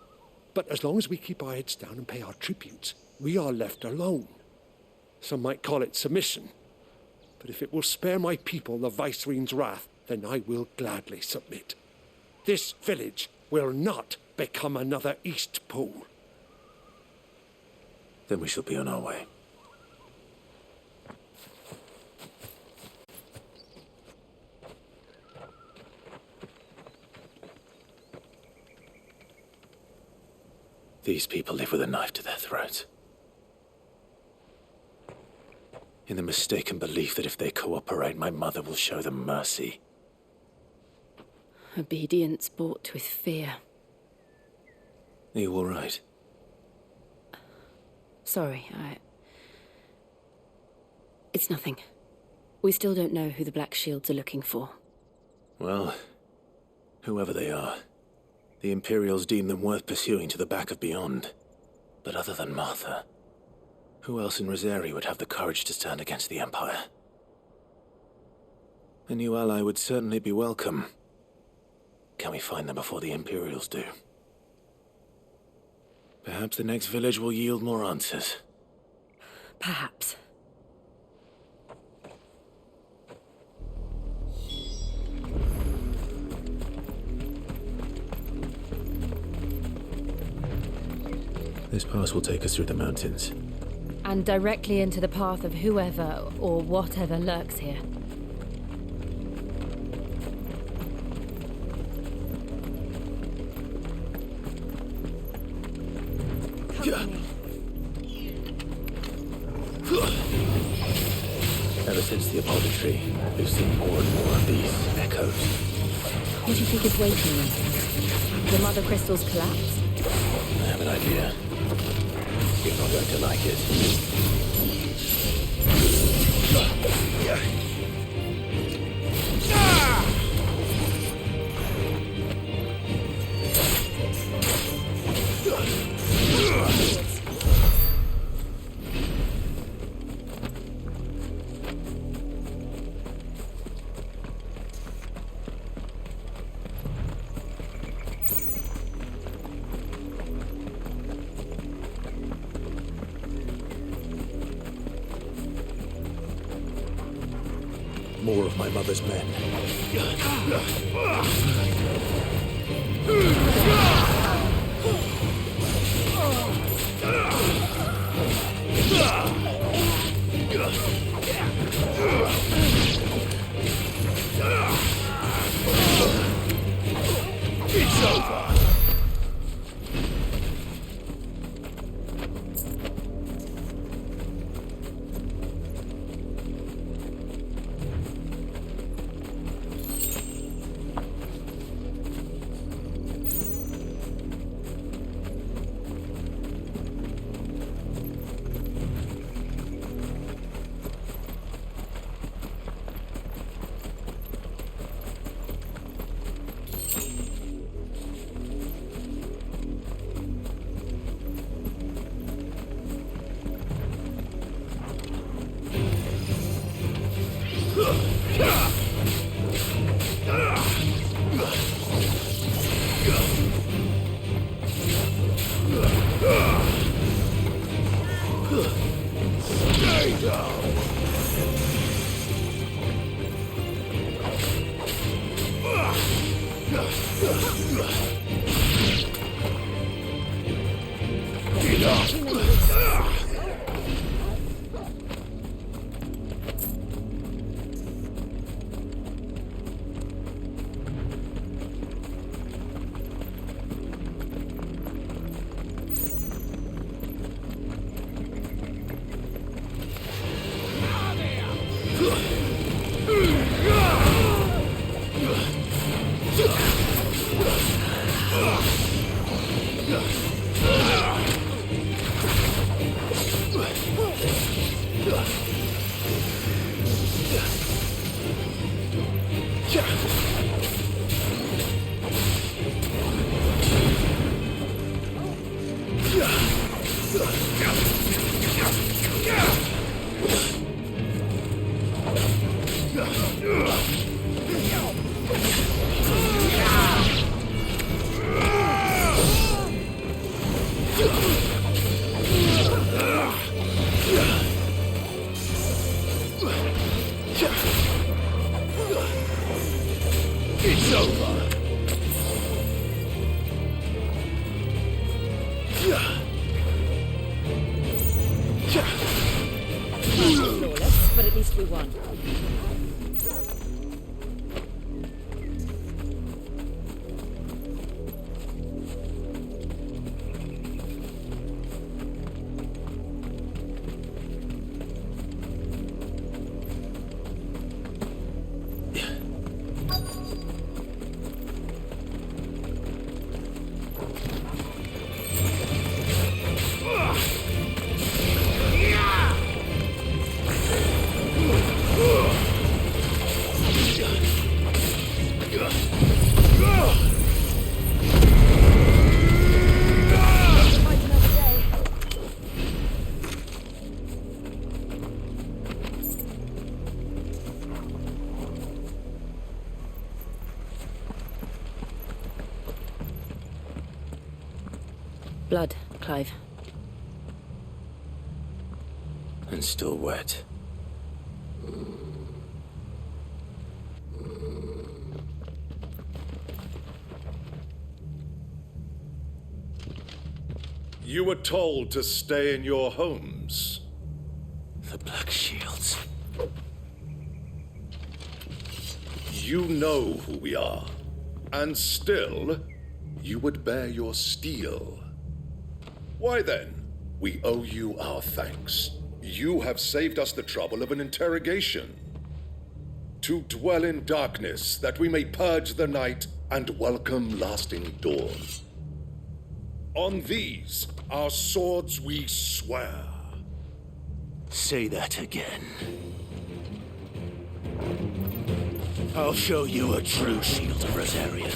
But as long as we keep our heads down and pay our tributes, we are left alone. Some might call it submission. But if it will spare my people the Viceroy's wrath, then I will gladly submit. This village will not become another East Pool. Then we shall be on our way. These people live with a knife to their throats. In the mistaken belief that if they cooperate, my mother will show them mercy. Obedience bought with fear. Are you all right? Sorry, It's nothing. We still don't know who the Black Shields are looking for. Well, whoever they are, the Imperials deem them worth pursuing to the back of beyond. But other than Martha, who else in Rosari would have the courage to stand against the Empire? A new ally would certainly be welcome. Can we find them before the Imperials do? Perhaps the next village will yield more answers. Perhaps. This pass will take us through the mountains. And directly into the path of whoever or whatever lurks here. company. Ever since the obligatory, we've seen more and more of these echoes. What do you think is waiting them? The mother crystals collapse? I have an idea. You're not going to like it. More of my mother's men. It's over. It's over. Flawless, but at least we won. Blood, Clive. And still wet. You were told to stay in your homes. The Black Shields. You know who we are. And still, you would bear your steel. Why then, we owe you our thanks. You have saved us the trouble of an interrogation. To dwell in darkness, that we may purge the night and welcome lasting dawn. On these, our swords we swear. Say that again. I'll show you a true shield of Rosaria.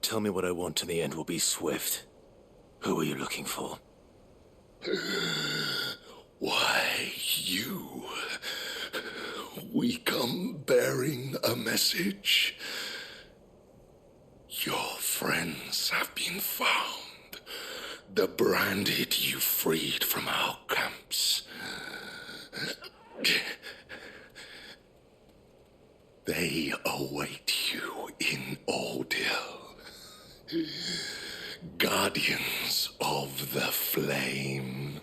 Tell me what I want and the end will be swift. Who are you looking for? Why, you. We come bearing a message. Your friends have been found. The branded you freed from our camps. They await you in Odil. Guardians of the Flame.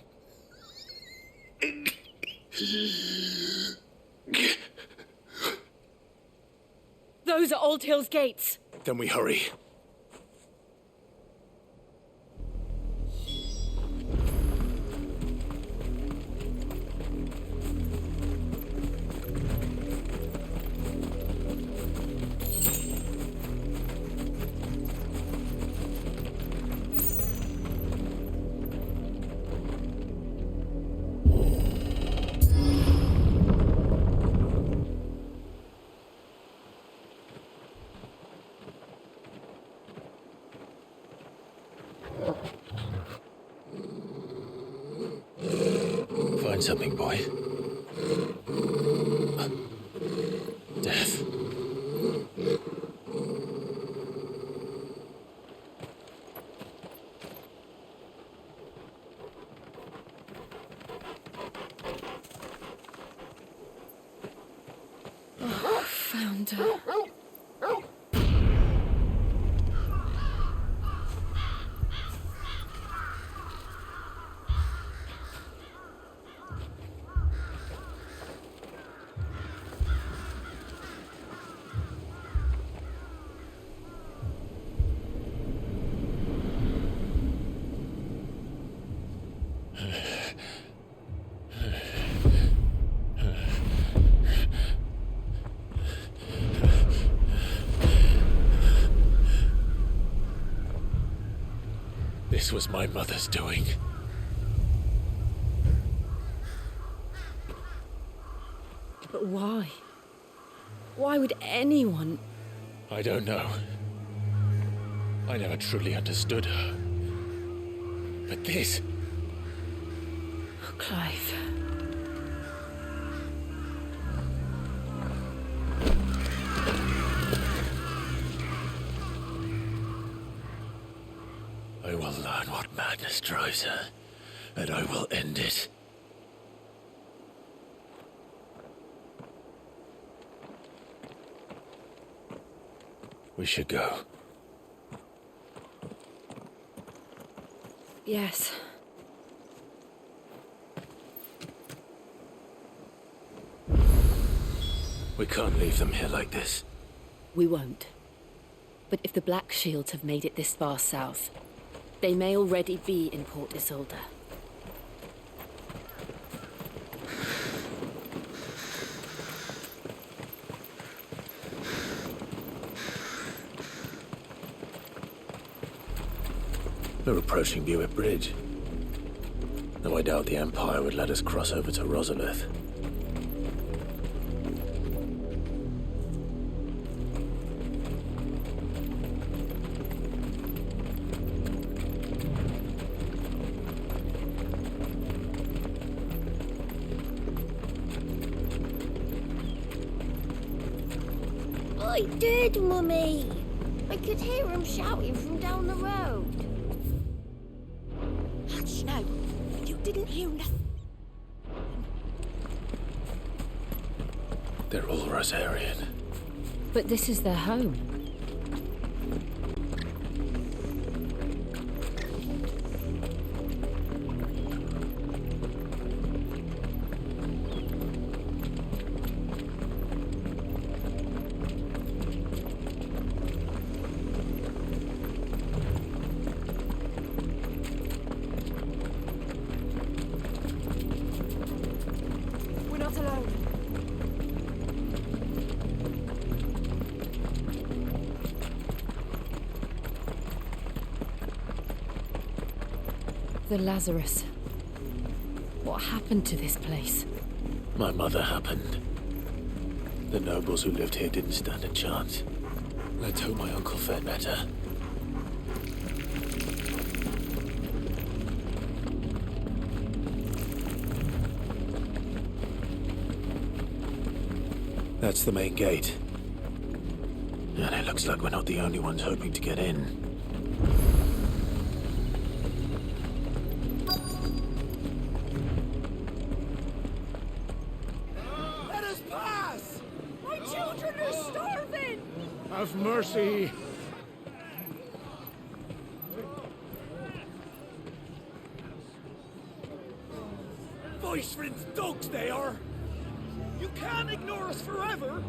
Those are Old Hill's gates. Then we hurry. Find something, boy. Death. Oh, found her. This was my mother's doing. But why? Why would anyone? I don't know. I never truly understood her. But this... Oh, Clive. I will learn what madness drives her, and I will end it. We should go. Yes. We can't leave them here like this. We won't. But if the Black Shields have made it this far south, they may already be in Port Isolde. We're approaching Buick Bridge. Though I doubt the Empire would let us cross over to Rosalith. I did, Mummy. I could hear him shouting from down the road. Hush now. You didn't hear nothing. They're all Rosarian. But this is their home. We're not alone. The Lazarus. What happened to this place? My mother happened. The nobles who lived here didn't stand a chance. Let's hope my uncle fared better. That's the main gate. And it looks like we're not the only ones hoping to get in. Let us pass! My children are starving! Have mercy. Voice-rinsed dogs they are! You can't ignore us forever!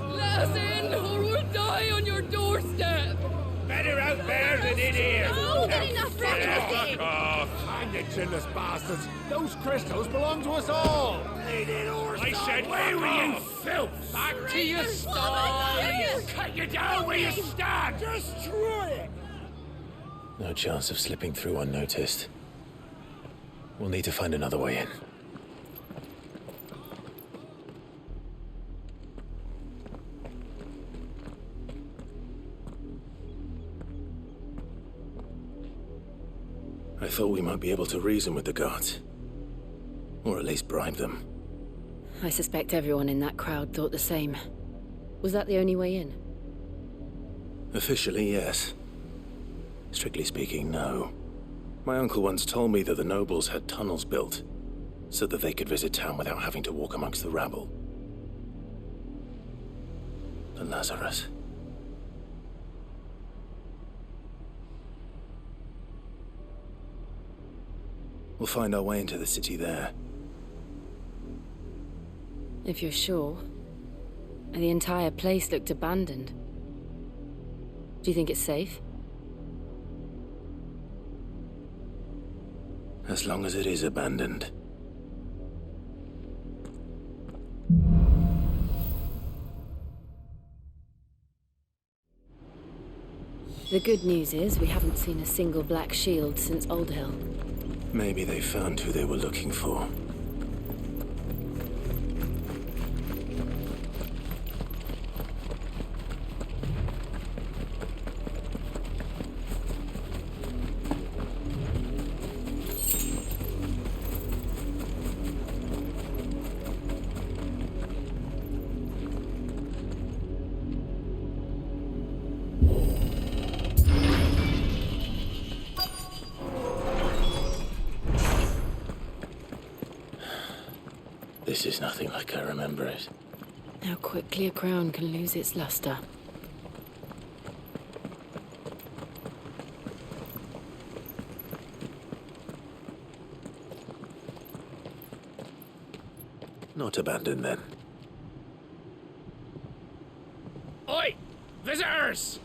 Let us in, or we'll die on your doorstep! Better out there than in here! No, get enough Fuck off! Hang you chinless bastards! Those crystals belong to us all! I said, where were you, filth? Back to your stall! Cut you down where you stand! Destroy it! No chance of slipping through unnoticed. We'll need to find another way in. I thought we might be able to reason with the guards. Or at least bribe them. I suspect everyone in that crowd thought the same. Was that the only way in? Officially, yes. Strictly speaking, no. My uncle once told me that the nobles had tunnels built, so that they could visit town without having to walk amongst the rabble. The Lazarus. We'll find our way into the city there. If you're sure. The entire place looked abandoned. Do you think it's safe? As long as it is abandoned. The good news is we haven't seen a single black shield since Old Hill. Maybe they found who they were looking for. This is nothing like I remember it. How quickly a crown can lose its luster. Not abandoned then. Oi! Visitors!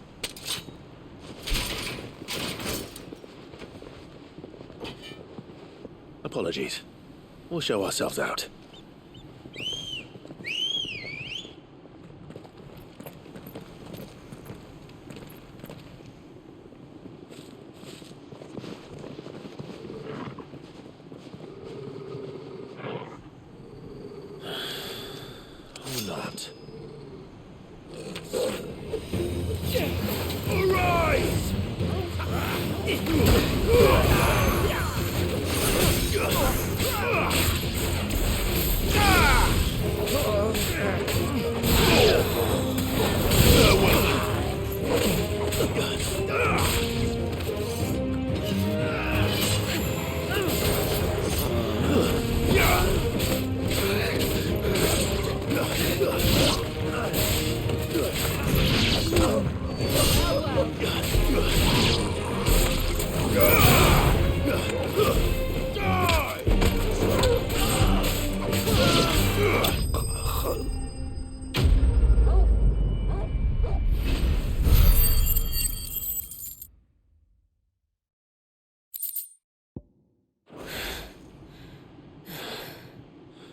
Apologies. We'll show ourselves out.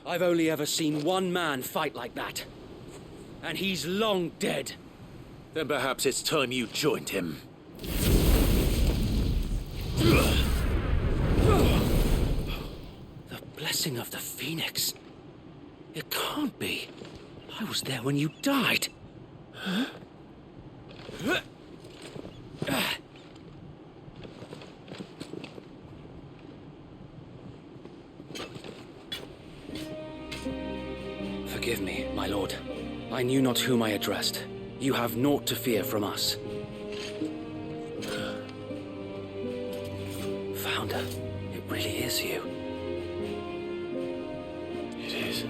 I've only ever seen one man fight like that. And he's long dead. Then perhaps it's time you joined him. The blessing of the Phoenix. It can't be. I was there when you died. Huh? Forgive me, my lord. I knew not whom I addressed. You have naught to fear from us. Founder, it really is you. It is.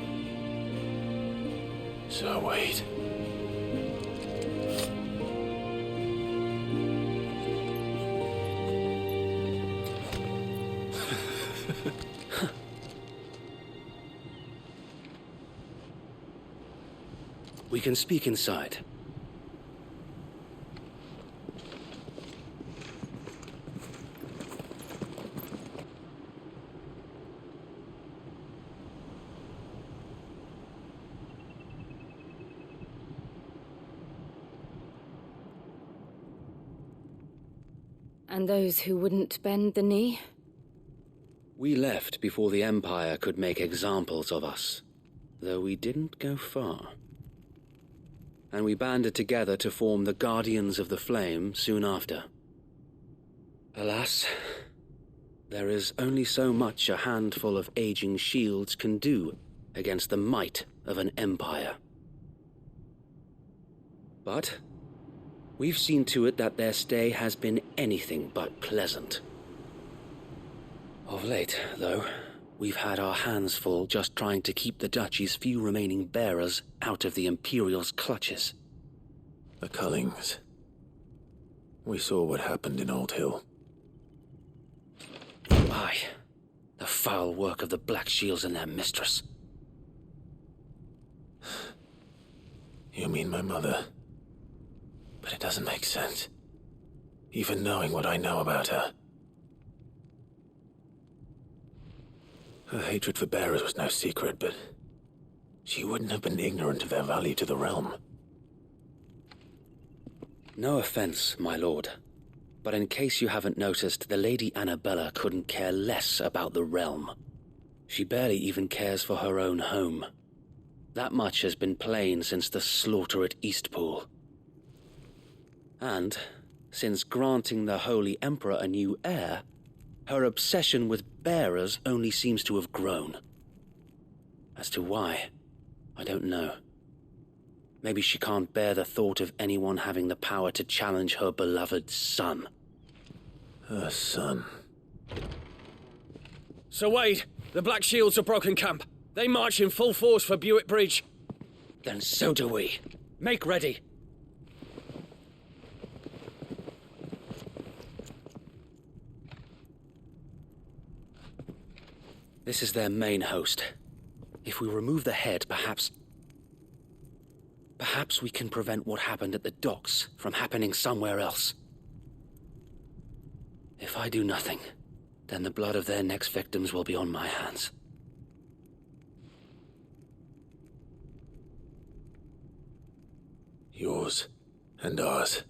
So wait. We can speak inside. And those who wouldn't bend the knee? We left before the Empire could make examples of us, though we didn't go far. And we banded together to form the Guardians of the Flame soon after. Alas, there is only so much a handful of aging shields can do against the might of an empire. But we've seen to it that their stay has been anything but pleasant. Of late, though, we've had our hands full just trying to keep the Duchy's few remaining bearers out of the Imperial's clutches. The Cullings. We saw what happened in Old Hill. Aye. The foul work of the Black Shields and their mistress. You mean my mother? But it doesn't make sense. Even knowing what I know about her. Her hatred for bearers was no secret, but she wouldn't have been ignorant of their value to the realm. No offense, my lord, but in case you haven't noticed, the Lady Annabella couldn't care less about the realm. She barely even cares for her own home. That much has been plain since the slaughter at Eastpool. And, since granting the Holy Emperor a new heir, her obsession with bearers only seems to have grown. As to why, I don't know. Maybe she can't bear the thought of anyone having the power to challenge her beloved son. Her son? Sir Wade, the Black Shields have broken camp. They march in full force for Buick Bridge. Then so do we. Make ready. This is their main host. If we remove the head, perhaps we can prevent what happened at the docks from happening somewhere else. If I do nothing, then the blood of their next victims will be on my hands. Yours and ours.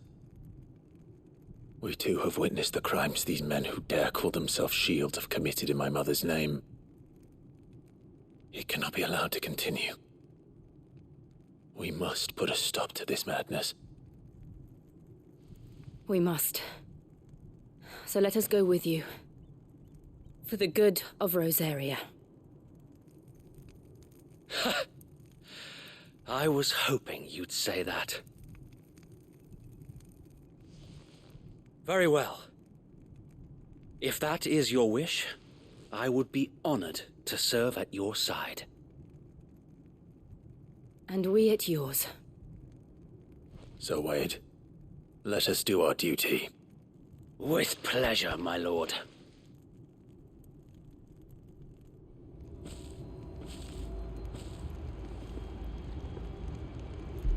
We too have witnessed the crimes these men who dare call themselves shields have committed in my mother's name. It cannot be allowed to continue. We must put a stop to this madness. We must. so let us go with you. For the good of Rosaria. I was hoping you'd say that. Very well. If that is your wish, I would be honored to serve at your side. And we at yours. So, Wade, let us do our duty. With pleasure, my lord.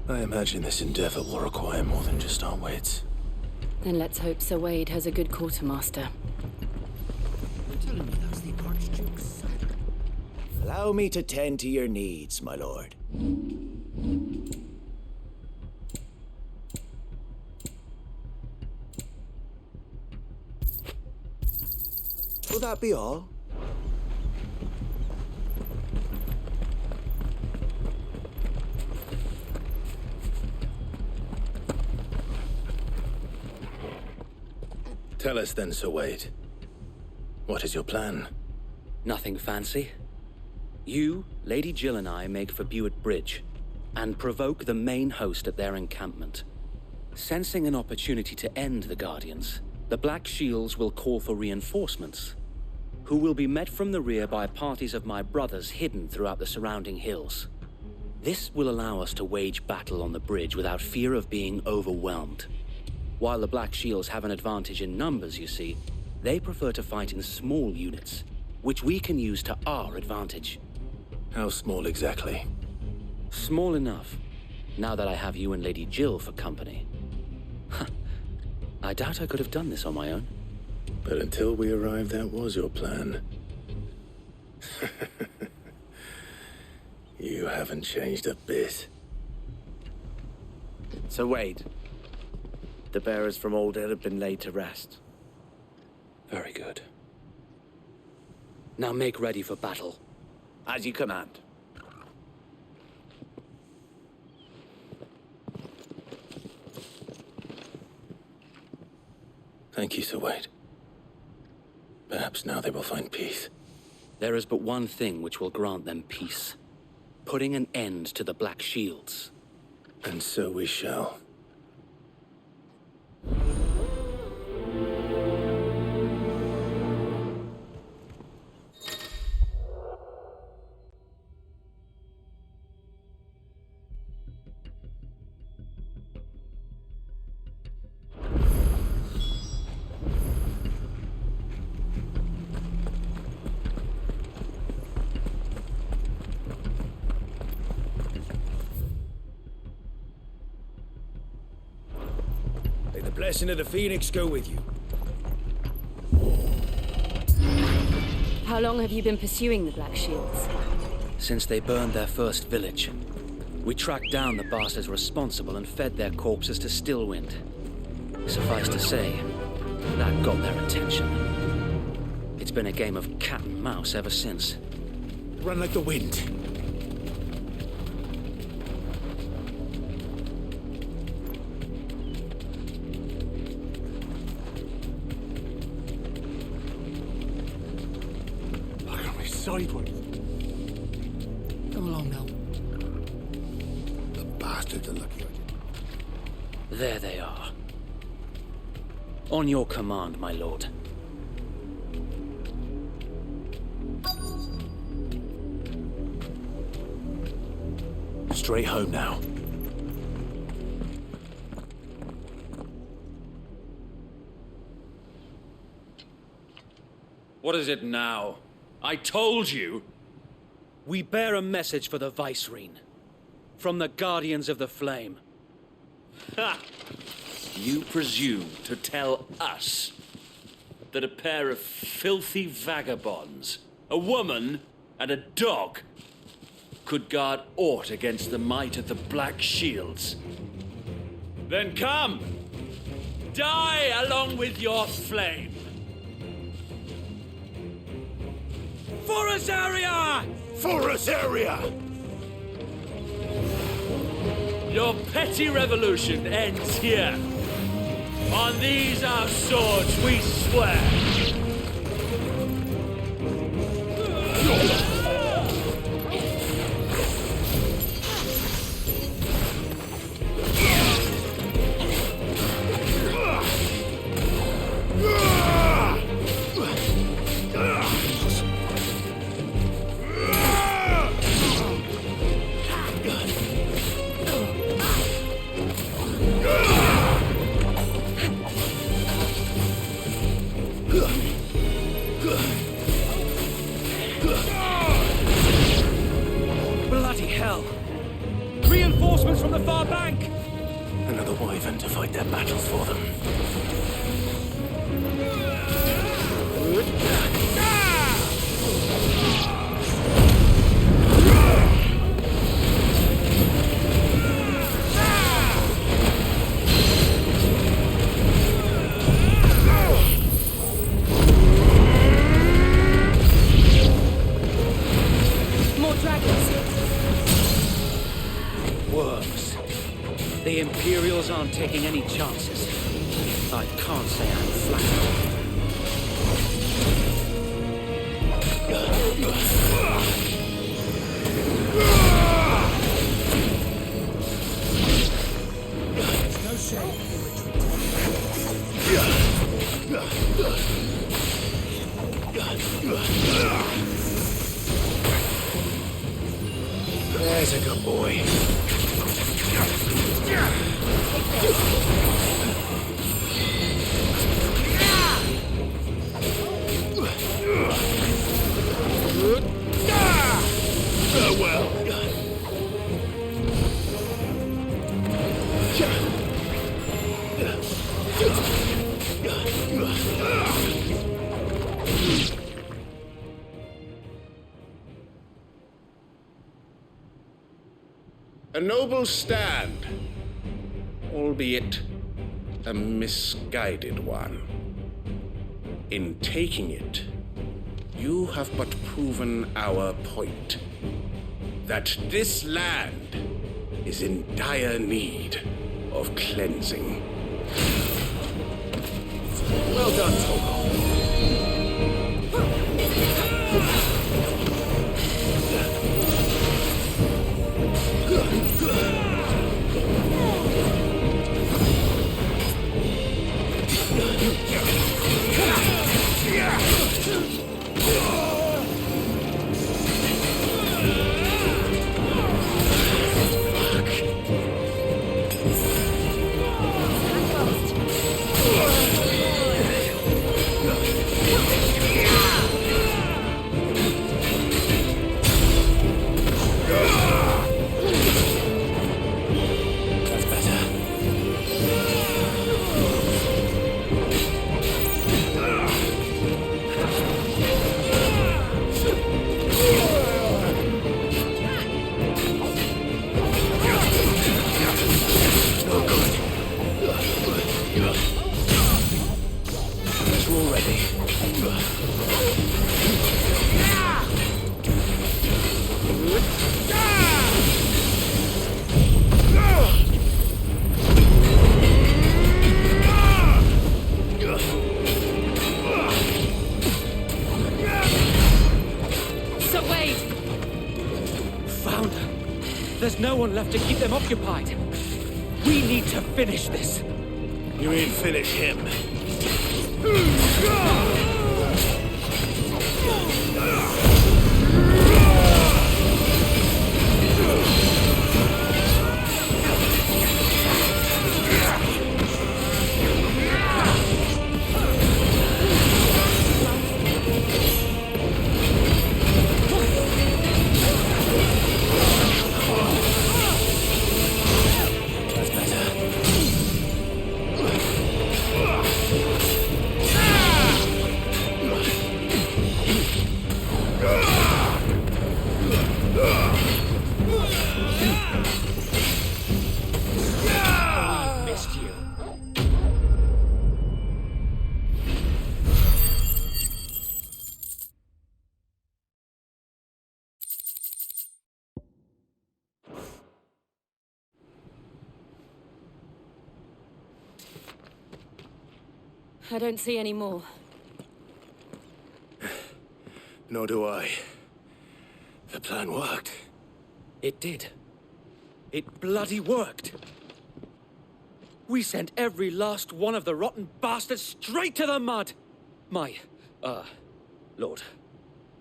I imagine this endeavor will require more than just our wits. Then let's hope Sir Wade has a good quartermaster. You're telling me that's the Archduke's son? Allow me to tend to your needs, my lord. Will that be all? Tell us then, Sir Wade. What is your plan? Nothing fancy. You, Lady Jill and I make for Buett Bridge, and provoke the main host at their encampment. Sensing an opportunity to end the Guardians, the Black Shields will call for reinforcements, who will be met from the rear by parties of my brothers hidden throughout the surrounding hills. This will allow us to wage battle on the bridge without fear of being overwhelmed. While the Black Shields have an advantage in numbers, you see, they prefer to fight in small units, which we can use to our advantage. How small exactly? Small enough, now that I have you and Lady Jill for company. I doubt I could have done this on my own. But until we arrived, that was your plan. You haven't changed a bit. Sir Wade, the bearers from Old Ed have been laid to rest. Very good. Now make ready for battle. As you command. Thank you, Sir Wade. Perhaps now they will find peace. There is but one thing which will grant them peace. Putting an end to the Black Shields. And so we shall. May the blessing of the Phoenix go with you. How long have you been pursuing the Black Shields? Since they burned their first village. We tracked down the bastards responsible and fed their corpses to Stillwind. Suffice to say, that got their attention. It's been a game of cat and mouse ever since. Run like the wind. Sideways. Come along now. The bastards are lucky I didn't. There they are. On your command, my lord. Straight home now. What is it now? I told you! We bear a message for the Vicereine. From the Guardians of the Flame. Ha! You presume to tell us that a pair of filthy vagabonds, a woman and a dog, could guard aught against the might of the Black Shields? Then come! Die along with your flame! For Rosaria! For Rosaria! Your petty revolution ends here, On these our swords we swear. Bloody hell! Reinforcements from the far bank! Another wyvern to fight their battles for them. More dragons. Worms. The Imperials aren't taking any chances. I can't say I'm flattered. No shame. There's a good boy. Farewell. A noble stand, albeit a misguided one. In taking it, you have but proven our point, that this land is in dire need of cleansing. Well done, Caulk. There's no one left to keep them occupied. We need to finish this. You mean finish him? I don't see any more. Nor do I. The plan worked. It did. It bloody worked. We sent every last one of the rotten bastards straight to the mud! Lord,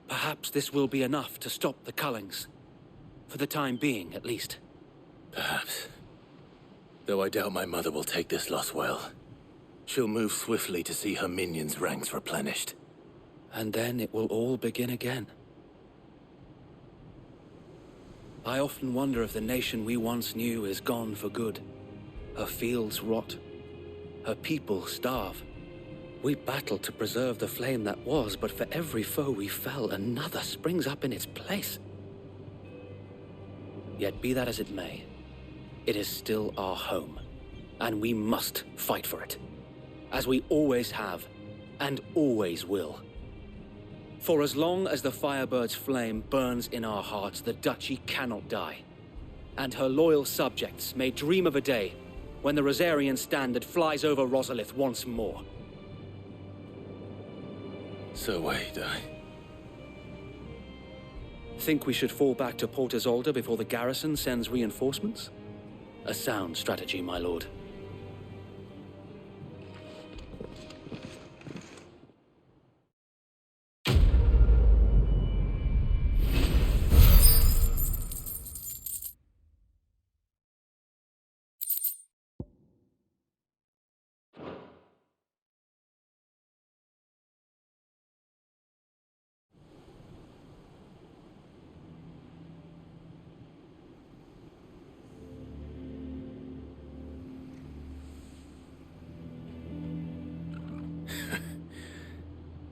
perhaps this will be enough to stop the Cullings. For the time being, at least. Perhaps. Though I doubt my mother will take this loss well. She'll move swiftly to see her minions' ranks replenished. And then it will all begin again. I often wonder if the nation we once knew is gone for good. Her fields rot. Her people starve. We battled to preserve the flame that was, but for every foe we fell, another springs up in its place. Yet be that as it may, it is still our home, and we must fight for it, as we always have, and always will. For as long as the Firebird's flame burns in our hearts, the Duchy cannot die, and her loyal subjects may dream of a day when the Rosarian standard flies over Rosalith once more. So wait, Think we should fall back to Port Isolde before the garrison sends reinforcements? A sound strategy, my lord.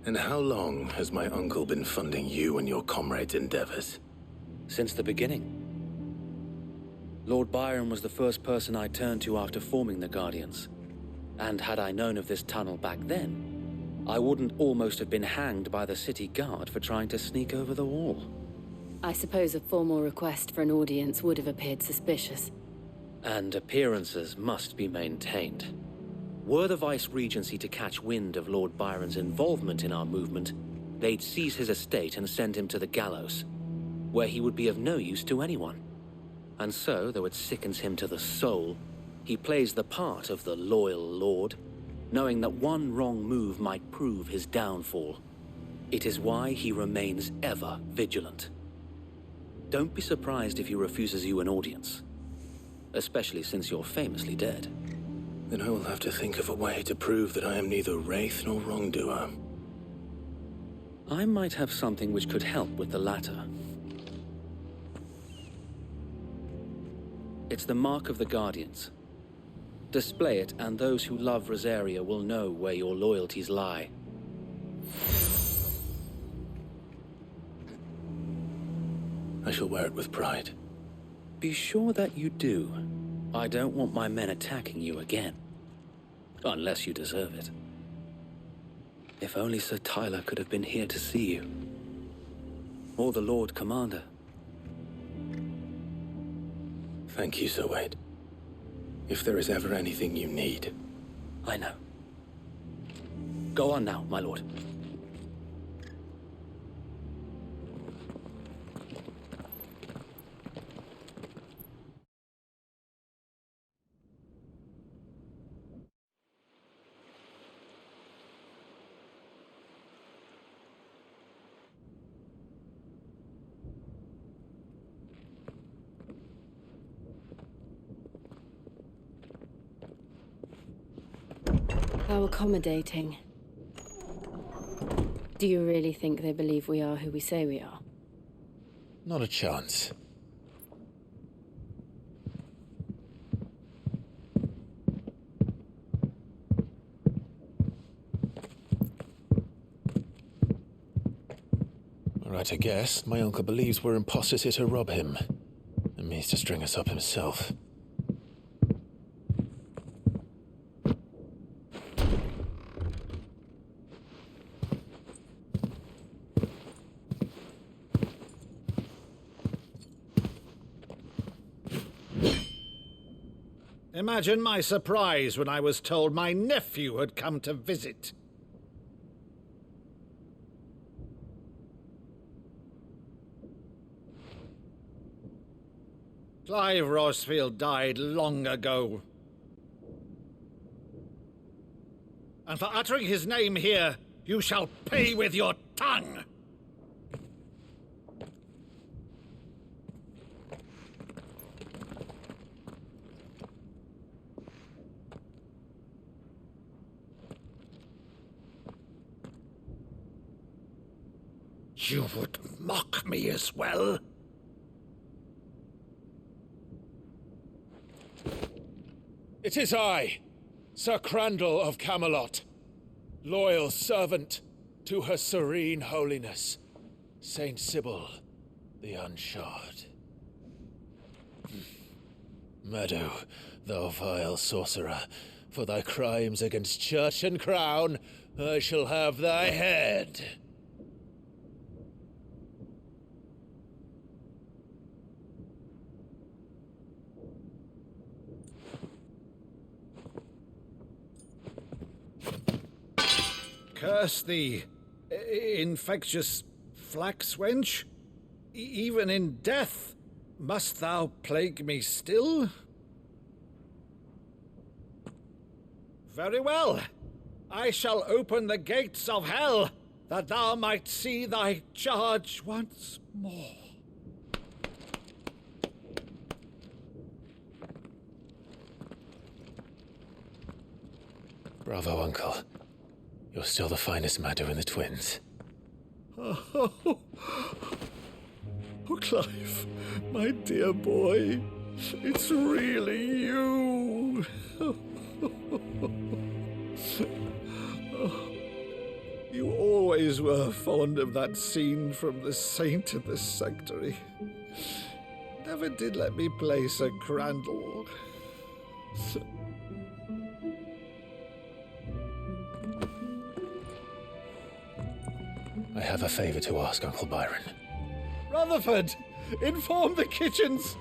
And how long has my uncle been funding you and your comrades' endeavors? Since the beginning. Lord Byron was the first person I turned to after forming the Guardians. And had I known of this tunnel back then, I wouldn't almost have been hanged by the city guard for trying to sneak over the wall. I suppose a formal request for an audience would have appeared suspicious. And appearances must be maintained. Were the Vice-Regency to catch wind of Lord Byron's involvement in our movement, they'd seize his estate and send him to the gallows, where he would be of no use to anyone. And so, though it sickens him to the soul, he plays the part of the loyal lord, knowing that one wrong move might prove his downfall. It is why he remains ever vigilant. Don't be surprised if he refuses you an audience, especially since you're famously dead. Then I will have to think of a way to prove that I am neither wraith nor wrongdoer. I might have something which could help with the latter. It's the mark of the Guardians. Display it, and those who love Rosaria will know where your loyalties lie. I shall wear it with pride. Be sure that you do. I don't want my men attacking you again. Unless you deserve it. If only Sir Tyler could have been here to see you. Or the Lord Commander. Thank you, Sir Wade. If there is ever anything you need. I know. Go on now, my lord. How accommodating. Do you really think they believe we are who we say we are? Not a chance. Right, I guess. My uncle believes we're imposters here to rob him. And means to string us up himself. Imagine my surprise when I was told my nephew had come to visit. Clive Rosefield died long ago. And for uttering his name here, you shall pay with your tongue! You would mock me as well? It is I, Sir Crandall of Camelot, loyal servant to Her Serene Holiness, Saint Sybil the Unshod. Meadow, thou vile sorcerer, for thy crimes against church and crown, I shall have thy head. Curse thee, infectious flax wench. Even in death, must thou plague me still? Very well. I shall open the gates of hell, that thou might see thy charge once more. Bravo, Uncle. You're still the finest Meadow in the twins. Oh, Clive, my dear boy, it's really you. You always were fond of that scene from The Saint of the Sanctuary. Never did let me play Sir Crandall. I have a favor to ask, Uncle Byron. Rutherford, inform the kitchens.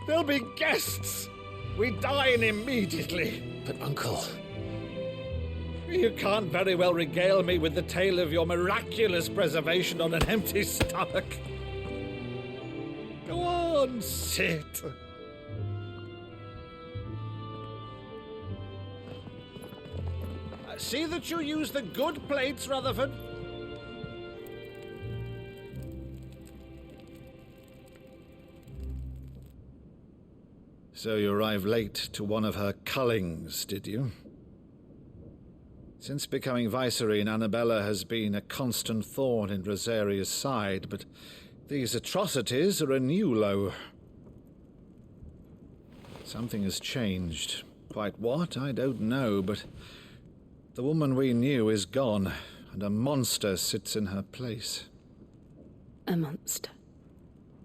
There'll be guests. We dine immediately. But, Uncle... You can't very well regale me with the tale of your miraculous preservation on an empty stomach. Go on, sit. See that you use the good plates, Rutherford. So you arrived late to one of her cullings, did you? Since becoming Vicereine, Annabella has been a constant thorn in Rosaria's side, but these atrocities are a new low. Something has changed. Quite what, I don't know, but the woman we knew is gone, and a monster sits in her place. A monster?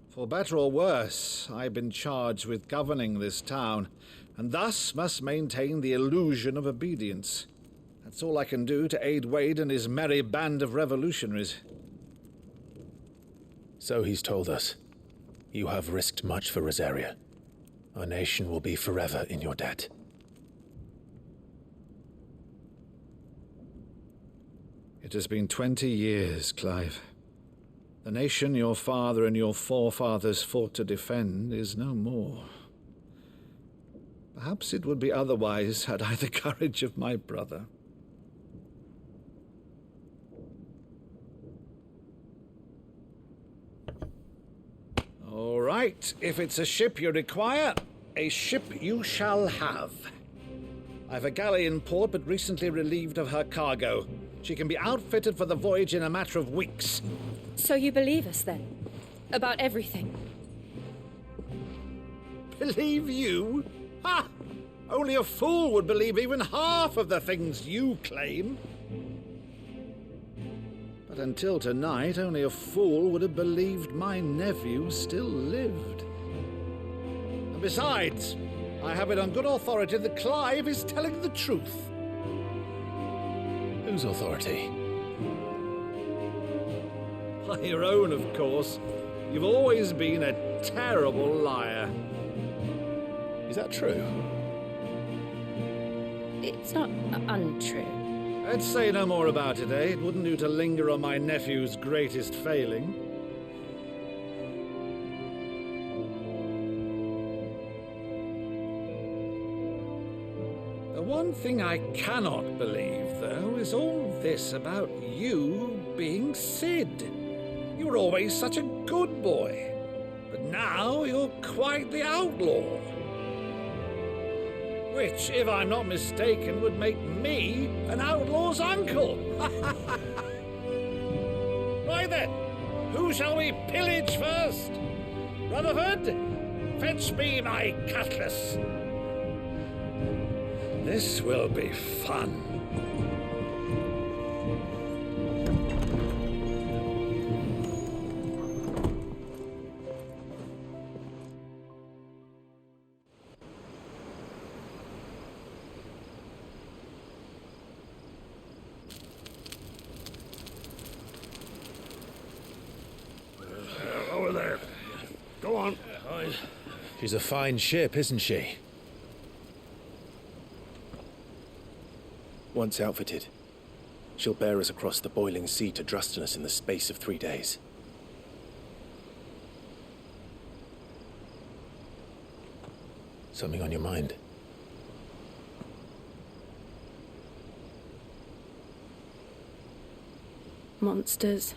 For better or worse, I've been charged with governing this town, and thus must maintain the illusion of obedience. That's all I can do to aid Wade and his merry band of revolutionaries. So he's told us. You have risked much for Rosaria. Our nation will be forever in your debt. It has been 20 years, Clive. The nation your father and your forefathers fought to defend is no more. Perhaps it would be otherwise had I the courage of my brother. All right, if it's a ship you require, a ship you shall have. I've a galley in port, but recently relieved of her cargo. She can be outfitted for the voyage in a matter of weeks. So you believe us, then? About everything? Believe you? Ha! Only a fool would believe even half of the things you claim. But until tonight, only a fool would have believed my nephew still lived. And besides, I have it on good authority that Clive is telling the truth. Whose authority? By your own, of course. You've always been a terrible liar. Is that true? It's not untrue. I'd say no more about it, eh? It wouldn't do to linger on my nephew's greatest failing. The one thing I cannot believe, though, is all this about you being Sid. You were always such a good boy, but now you're quite the outlaw. Which, if I'm not mistaken, would make me an outlaw's uncle. Right then, who shall we pillage first? Rutherford, fetch me my cutlass. This will be fun. Over there. Go on. She's a fine ship, isn't she? Once outfitted, she'll bear us across the boiling sea to Drustinus in the space of 3 days. Something on your mind? Monsters.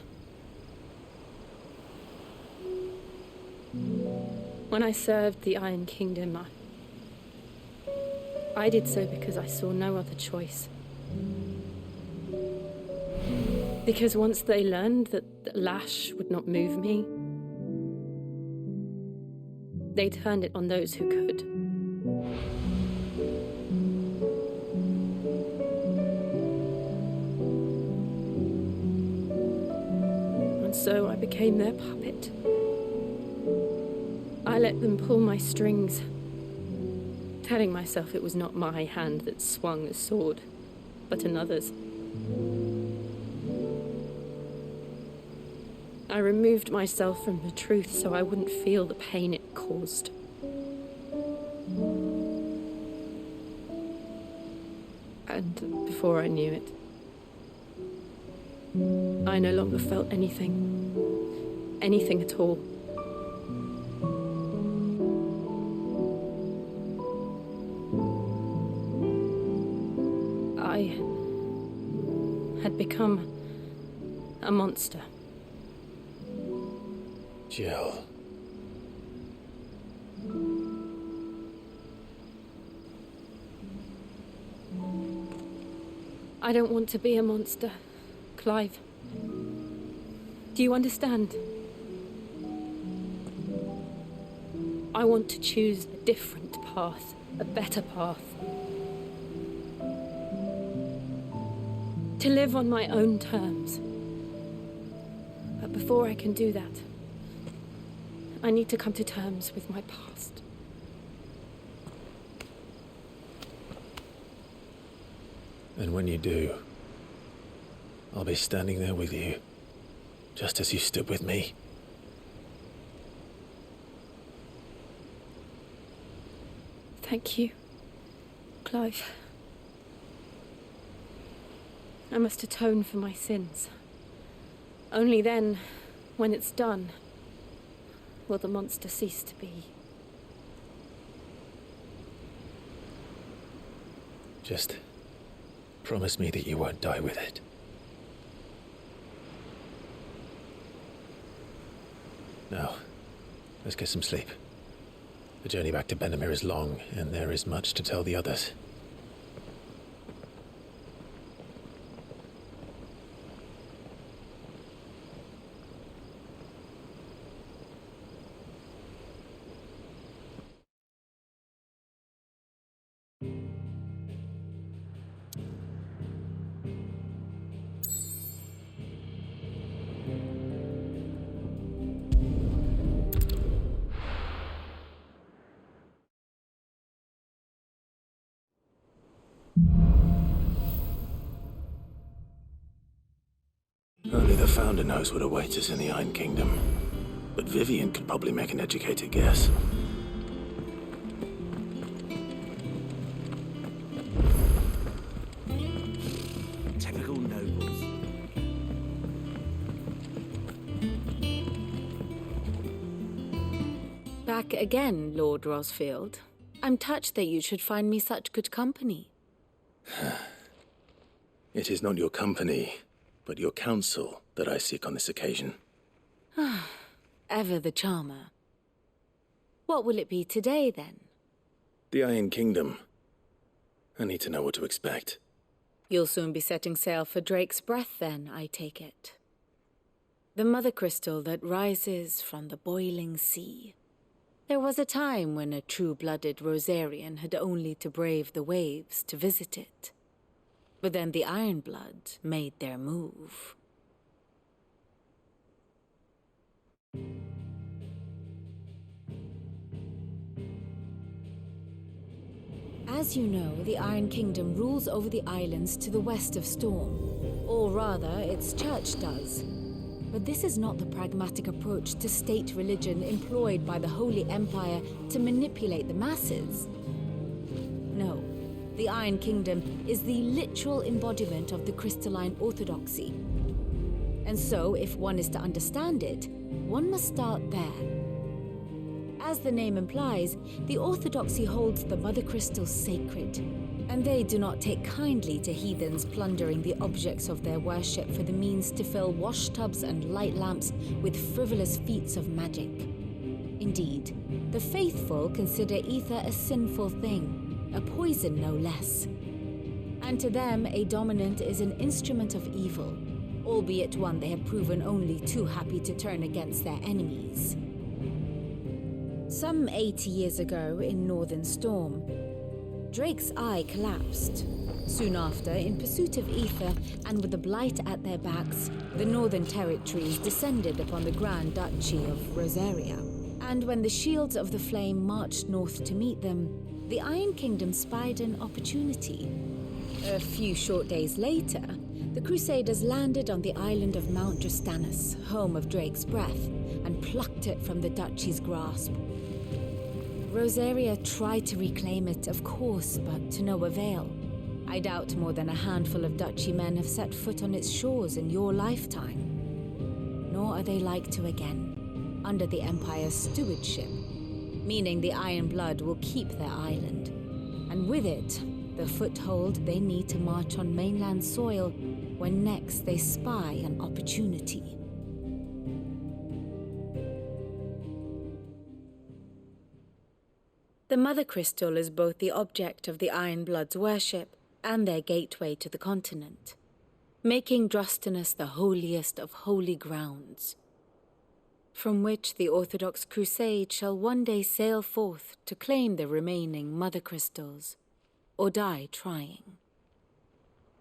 When I served the Iron Kingdom, I did so because I saw no other choice. Because once they learned that the lash would not move me, they turned it on those who could. And so I became their puppet. I let them pull my strings, telling myself it was not my hand that swung the sword, but another's. I removed myself from the truth so I wouldn't feel the pain it caused. And before I knew it, I no longer felt anything. Anything at all. I had become a monster. Jill. I don't want to be a monster, Clive. Do you understand? I want to choose a different path, a better path. To live on my own terms. But before I can do that, I need to come to terms with my past. And when you do, I'll be standing there with you, just as you stood with me. Thank you, Clive. I must atone for my sins. Only then, when it's done, will the monster cease to be. Just promise me that you won't die with it. Now, let's get some sleep. The journey back to Benamir is long, and there is much to tell the others. Only the Founder knows what awaits us in the Iron Kingdom. But Vivian could probably make an educated guess. back again, Lord Rosfield. I'm touched that you should find me such good company. It is not your company, but your counsel that I seek on this occasion. Ever the charmer. What will it be today, then? The Iron Kingdom. I need to know what to expect. You'll soon be setting sail for Drake's Breath, then, I take it. The mother crystal that rises from the boiling sea. There was a time when a true-blooded Rosarian had only to brave the waves to visit it. But then the Ironblood made their move. As you know, the Iron Kingdom rules over the islands to the west of Storm. Or rather, its church does. But this is not the pragmatic approach to state religion employed by the Holy Empire to manipulate the masses. No, the Iron Kingdom is the literal embodiment of the crystalline orthodoxy. And so, if one is to understand it, one must start there. As the name implies, the orthodoxy holds the mother crystals sacred, and they do not take kindly to heathens plundering the objects of their worship for the means to fill washtubs and light lamps with frivolous feats of magic. Indeed, the faithful consider ether a sinful thing, a poison no less. And to them, a dominant is an instrument of evil, albeit one they have proven only too happy to turn against their enemies. Some 80 years ago, in Northern Storm, Drake's eye collapsed. Soon after, in pursuit of ether and with the blight at their backs, the Northern Territories descended upon the Grand Duchy of Rosaria. And when the Shields of the Flame marched north to meet them, the Iron Kingdom spied an opportunity. A few short days later, the Crusaders landed on the island of Mount Justanus, home of Drake's Breath, and plucked it from the Duchy's grasp. Rosaria tried to reclaim it, of course, but to no avail. I doubt more than a handful of Duchy men have set foot on its shores in your lifetime. Nor are they like to again, under the Empire's stewardship, meaning the Iron Blood will keep their island, and with it, the foothold they need to march on mainland soil when next they spy an opportunity. The Mother Crystal is both the object of the Iron Blood's worship and their gateway to the continent, making Drostanus the holiest of holy grounds, from which the Orthodox Crusade shall one day sail forth to claim the remaining Mother Crystals, or die trying.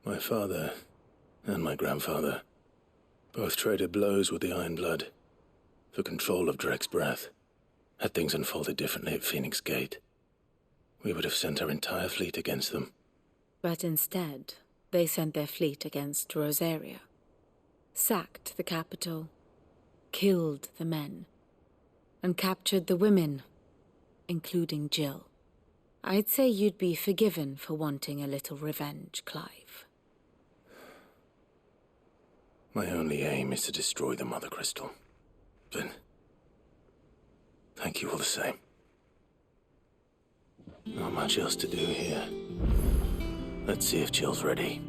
My father and my grandfather both traded blows with the Iron Blood for control of Drake's Breath. Had things unfolded differently at Phoenix Gate, we would have sent our entire fleet against them. But instead, they sent their fleet against Rosaria, sacked the capital, killed the men, and captured the women, including Jill. I'd say you'd be forgiven for wanting a little revenge, Clive. My only aim is to destroy the Mother Crystal. But thank you all the same. Not much else to do here. Let's see if Jill's ready.